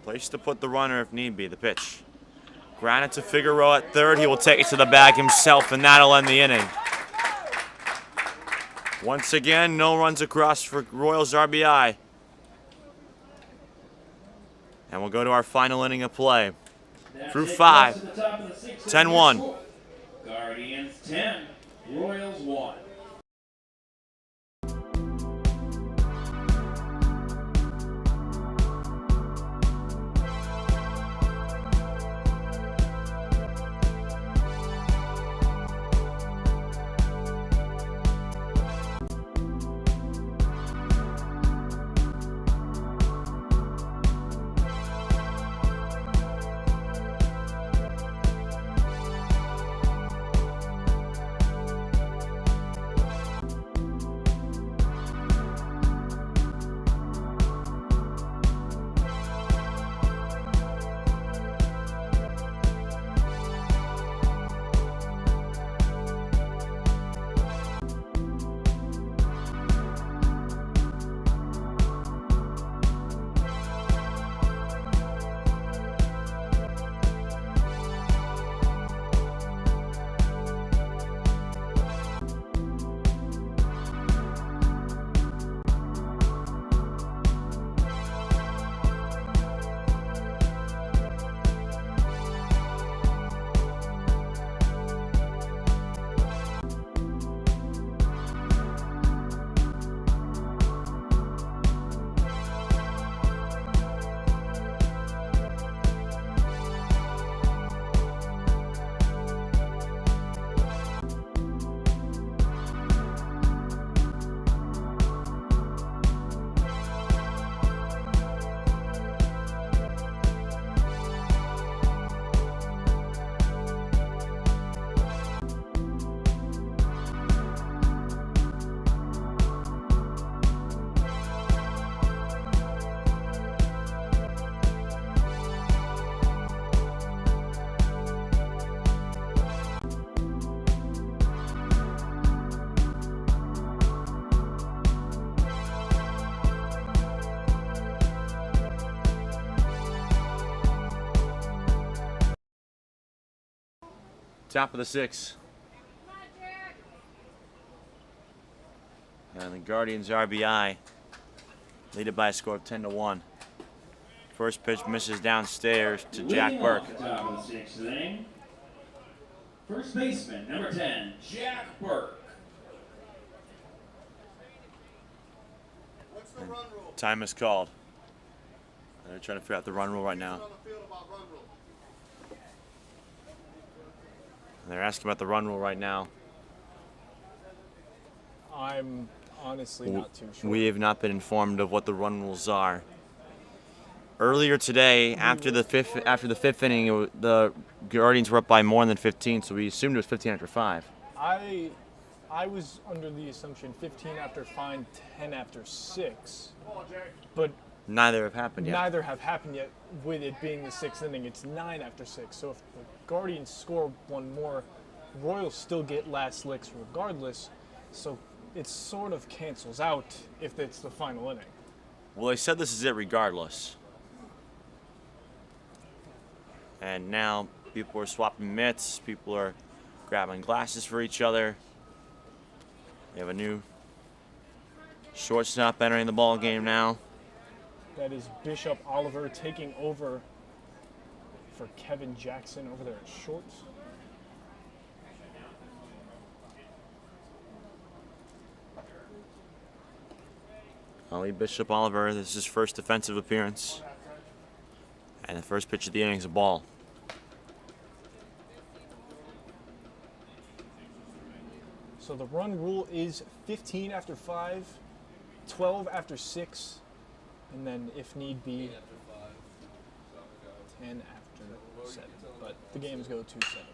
Place to put the runner if need be. The pitch. Grounded to Figueroa at third. He will take it to the bag himself, and that'll end the inning. Once again, no runs across for Royals RBI. And we'll go to our final inning of play. Through 5, 10-1. Guardians 10, Royals 1. Top of the 6. And the Guardians RBI lead it by a score of 10-1. First pitch misses downstairs to Jack Leading Burke. off the top of the 6th inning, first baseman, number 10, Jack Burke. What's the run rule? Time is called. They're trying to figure out the run rule right now. On the field about run rule. And they're asking about the run rule right now. I'm honestly not too sure. We have not been informed of what the run rules are. Earlier today, after the fifth inning, the Guardians were up by more than 15, so we assumed it was 15 after 5. I was under the assumption 15 after 5, 10 after 6, but Neither have happened yet. neither have happened yet. With it being the 6th inning, it's 9 after 6. So if the Guardians score one more, Royals still get last licks regardless. So it sort of cancels out if it's the final inning. Well, they said this is it regardless. And now people are swapping mitts. People are grabbing glasses for each other. We have a new shortstop entering the ball game now. That is Bishop Oliver taking over for Kevin Jackson over there at shorts. Ali Bishop Oliver, this is his first defensive appearance. And the first pitch of the inning is a ball. So the run rule is 15 after 5, 12 after 6, and then if need be, 10 after 7. But the games go to 7.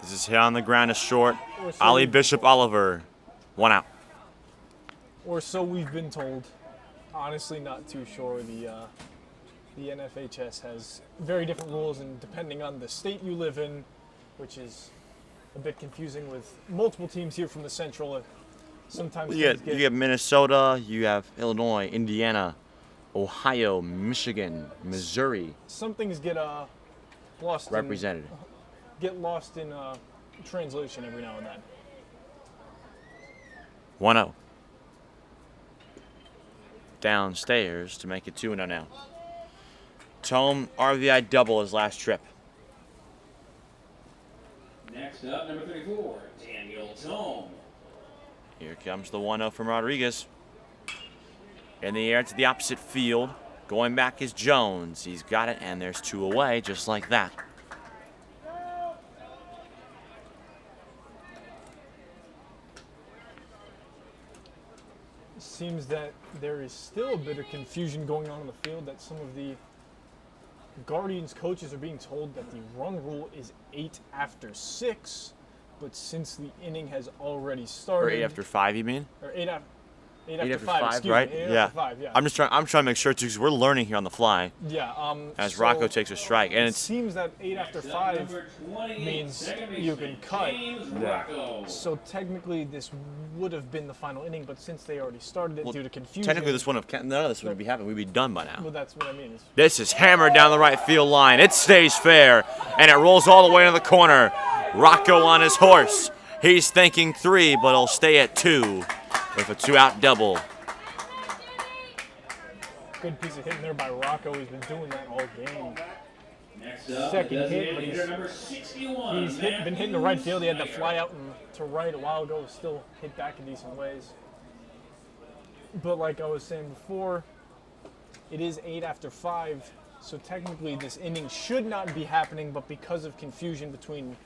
This is hit on the ground, is short. Or so Ali we've- Bishop Oliver, 1 out. Or so we've been told. Honestly, not too sure. The NFHS has very different rules, and depending on the state you live in, which is a bit confusing with multiple teams here from the Central. Sometimes You things get Minnesota, you have Illinois, Indiana, Ohio, Michigan, Missouri some things get lost. represented. Get lost in translation every now and then. 1-0. Downstairs to make it 2-0 now. Tome RBI double his last trip. Next up, number 34, Daniel Tome. Here comes the 1-0 from Rodriguez. In the air to the opposite field. Going back is Jones. He's got it, and there's 2 away, just like that. Seems that there is still a bit of confusion going on in the field, that some of the Guardians coaches are being told that the run rule is 8 after 6, but since the inning has already started, Or 8 after 5, you mean? or 8 after 8 after 5, 5, excuse right? me, 8 Yeah. after 5, yeah. I'm trying to make sure too, because we're learning here on the fly Yeah. as so Rocco takes a strike, and it it's seems that 8 after Next up, 5 number 28, means second you baseman, can cut. James Yeah. Rocco. So technically, this would have been the final inning, but since they already started it Well, due to confusion, technically this wouldn't have none of this would be happening. We'd be done by now. well, that's what I mean. Is This is hammered down the right field line. It stays fair, and it rolls all the way to the corner. Rocco on his horse. He's thinking 3, but he'll stay at 2 with a 2-out double. good piece of hitting there by Rocco. He's been doing that all game. Next up, Second the hit, designated but hitter number 61. He's been hitting the right field. He had the fly out and to right a while ago. Still hit back in decent ways. But like I was saying before, it is 8 after 5. So technically this inning should not be happening, but because of confusion between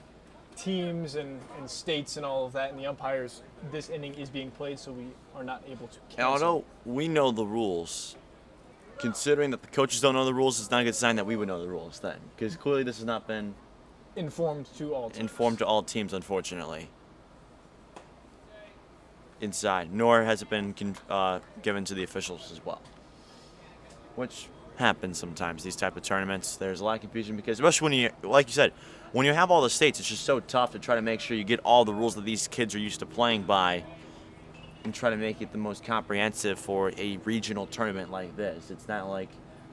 teams and states and all of that and the umpires, this inning is being played, so we are not able to And cancel. although we know the rules, considering that the coaches don't know the rules, it's not a good sign that we would know the rules then. Because clearly this has not been Informed to all teams. informed to all teams, unfortunately. Inside, nor has it been given to the officials as well. Which happens sometimes, these type of tournaments. There's a lot of confusion because, especially when you, like you said, when you have all the states, it's just so tough to try to make sure you get all the rules that these kids are used to playing by and try to make it the most comprehensive for a regional tournament like this. It's not like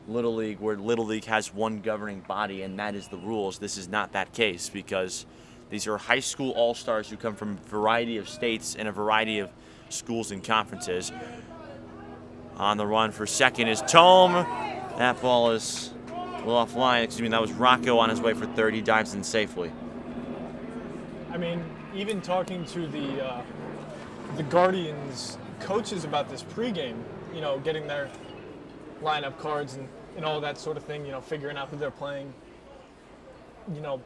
Little League, where Little League has one governing body and that is the rules. This is not that case because these are high school all-stars who come from a variety of states and a variety of schools and conferences. On the run for second is Tome. That ball is a little offline. Excuse me, that was Rocco on his way for third. He dives in safely. I mean, even talking to the Guardians coaches about this pregame, you know, getting their lineup cards and all that sort of thing, you know, figuring out who they're playing. You know,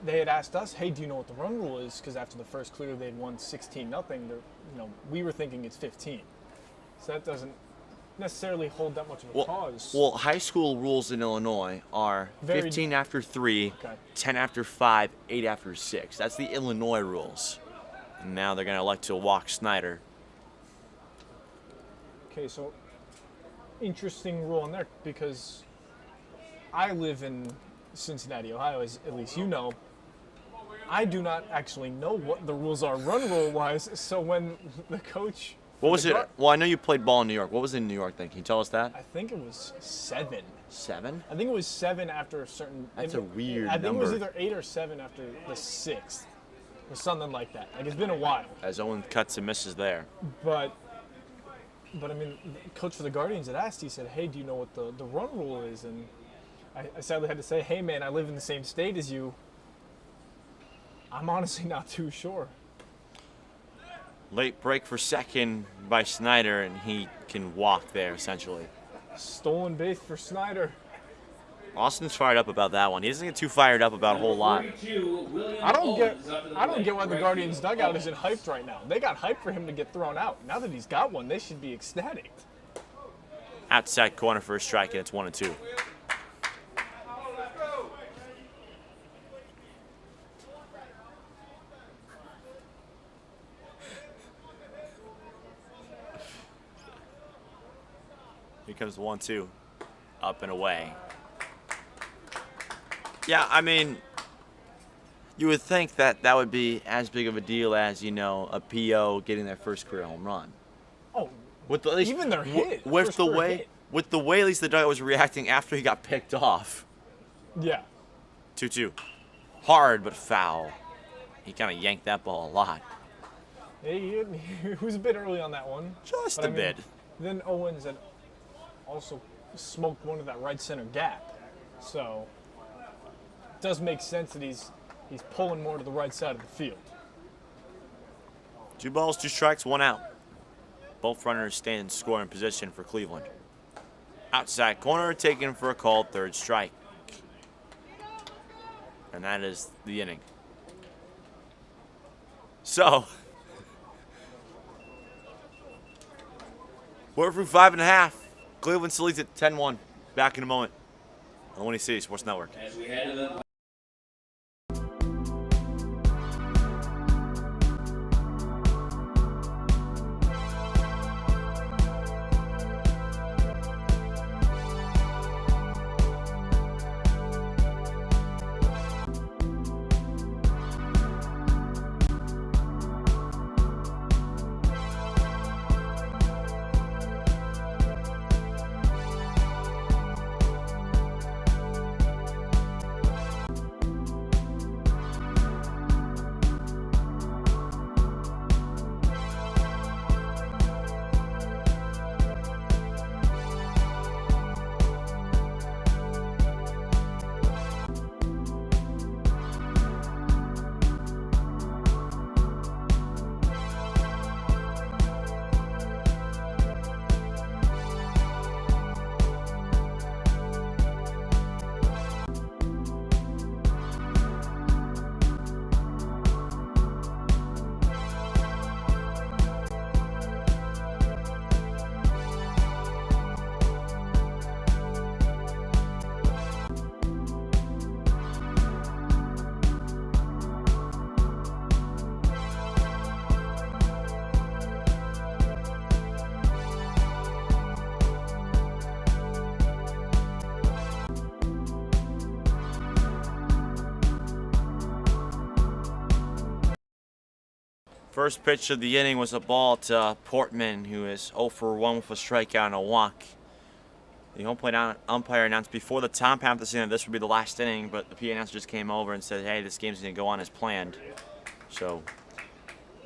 they had asked us, hey, do you know what the run rule is? Because after the first clear, they'd won 16-0. You know, we were thinking it's 15. So that doesn't necessarily hold that much of a cause. Well, high school rules in Illinois are Very- 15 after 3, Okay. 10 after 5, 8 after 6. That's the Illinois rules. And now they're going to elect to walk Snyder. Okay, so interesting rule in there because I live in Cincinnati, Ohio, as at least you know. I do not actually know what the rules are run rule wise. So when the coach, What was the it? Guard- Well, I know you played ball in New York. What was it in New York then? Can you tell us that? I think it was 7. 7? I think it was 7 after a certain. That's a weird I think it was number. either 8 or 7 after the 6th, or something like that. Like it's been a while, As Owen cuts and misses there. but I mean, the coach for the Guardians had asked. He said, "Hey, do you know what the run rule is?" And I sadly had to say, "Hey, man, I live in the same state as you. I'm honestly not too sure." Late break for second by Snyder, and he can walk there essentially. Stolen base for Snyder. Austin's fired up about that one. He doesn't get too fired up about a whole lot. I don't get why the Guardians dugout isn't hyped right now. They got hyped for him to get thrown out. Now that he's got one, they should be ecstatic. Outside corner for a strike, and it's 1-2. Here comes the 1-2. Up and away. Yeah, I mean, you would think that that would be as big of a deal as, you know, a PO getting their first career home run. Oh, With the, at least, even their hit. With first the career way, hit. with the way at least the dugout was reacting after he got picked off. Yeah. 2-2. Hard but foul. He kind of yanked that ball a lot. He was a bit early on that one. Just But a I mean, bit. Then Owens had also smoked one of that right center gap. So it does make sense that he's pulling more to the right side of the field. 2 balls, 2 strikes, 1 out. Both runners stay in scoring position for Cleveland. Outside corner taken for a called 3rd strike. And that is the inning. So, we're through 5.5. Cleveland still leads at 10-1. Back in a moment on the Winnie City Sports Network. As we head to the First pitch of the inning was a ball to Portman, who is 0 for 1 with a strikeout and a walk. The home plate umpire announced before the top half of the season that this would be the last inning, but the PA announcer just came over and said, hey, this game's going to go on as planned. So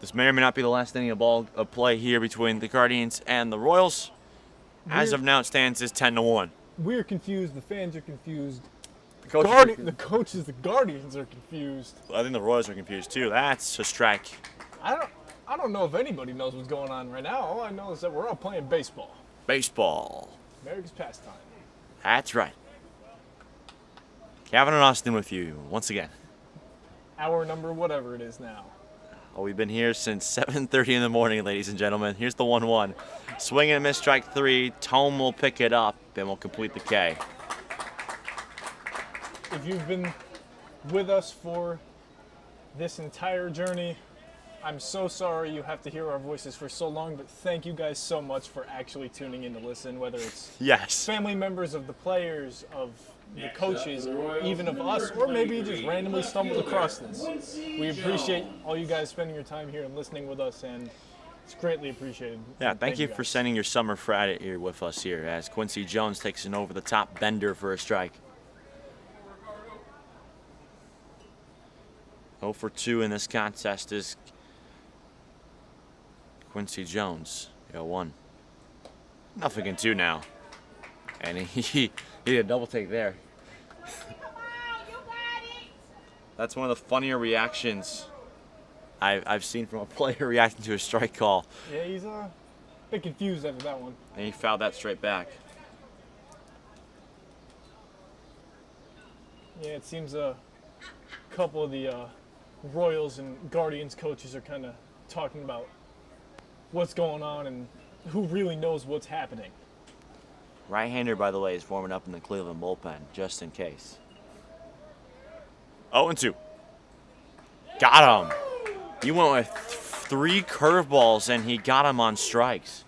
this may or may not be the last inning of play here between the Guardians and the Royals. As of now, it stands as 10-1. We're confused. The fans are confused. The coaches, The coaches, the Guardians are confused. I think the Royals are confused too. That's a strike. I don't know if anybody knows what's going on right now. All I know is that we're all playing baseball. Baseball. America's pastime. That's right. Kevin and Austin with you once again. Hour number whatever it is now. Oh, we've been here since 7:30 in the morning, ladies and gentlemen. Here's the 1-1. Swing and a miss, strike 3. Tome will pick it up and will complete the K. If you've been with us for this entire journey, I'm so sorry you have to hear our voices for so long, but thank you guys so much for actually tuning in to listen, whether it's Yes. family members of the players, of the coaches, even of us, or maybe you just randomly stumbled across this. We appreciate all you guys spending your time here and listening with us, and it's greatly appreciated. Yeah, thank you for guys. sending your summer Friday here with us here as Quincy Jones takes an over-the-top bender for a strike. 0 for 2 in this contest is Quincy Jones. 0-1. Nothing in 2 now. And he did a double take there. Come on, you got it. That's one of the funnier reactions I've seen from a player reacting to a strike call. Yeah, he's a bit confused after that one. And he fouled that straight back. Yeah, it seems a couple of the Royals and Guardians coaches are kind of talking about what's going on and who really knows what's happening. Right-hander, by the way, is warming up in the Cleveland bullpen, just in case. 0-2. Got him. He went with 3 curveballs, and he got him on strikes.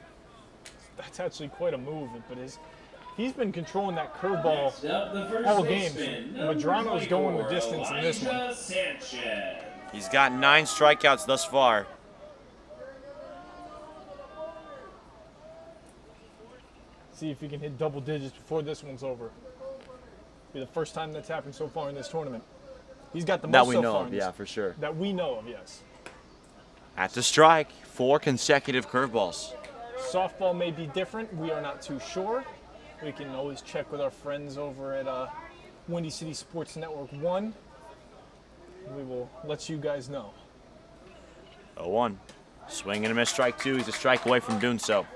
That's actually quite a move, but he's been controlling that curveball Next up, the first all games. baseman, Madrano's going the number distance in this one. Elijah Sanchez. He's got 9 strikeouts thus far. See if he can hit double digits before this one's over. Be the first time that's happened so far in this tournament. He's got the most That we so know far of, in this- yeah, for sure. That we know of, yes. At the strike, 4 consecutive curveballs. Softball may be different. We are not too sure. We can always check with our friends over at Windy City Sports Network 1. We will let you guys know. 0-1. Swing and a miss, strike 2. He's a strike away from doing so.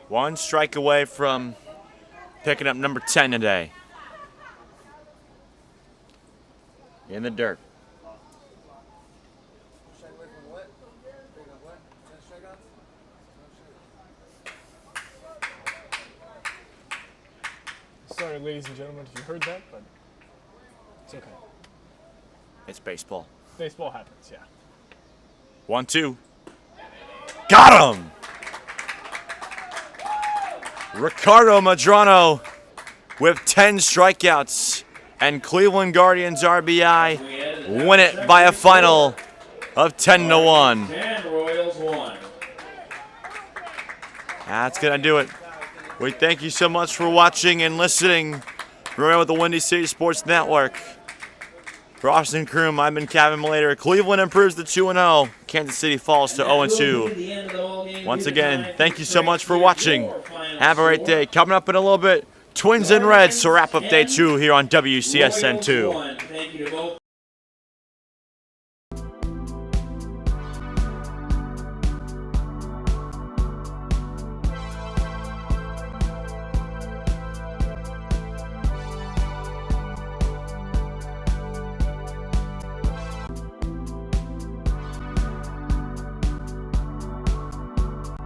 One strike away from picking up number 10 today. In the dirt. Sorry, ladies and gentlemen, if you heard that, but it's okay. It's baseball. Baseball happens, yeah. 1-2. Got him! Ricardo Madrano with 10 strikeouts, and Cleveland Guardians RBI win it by a final of 10-1. 10, Royals 1. That's going to do it. We thank you so much for watching and listening. Remember with the Windy City Sports Network. For Austin Kroom, I've been Kevin Malater. Cleveland improves to 2-0. Kansas City falls to 0-2. Once again, thank you so much for watching. Have a great day. Coming up in a little bit, Twins and Reds to wrap up day 2 here on WCSN 2. Thank you to both.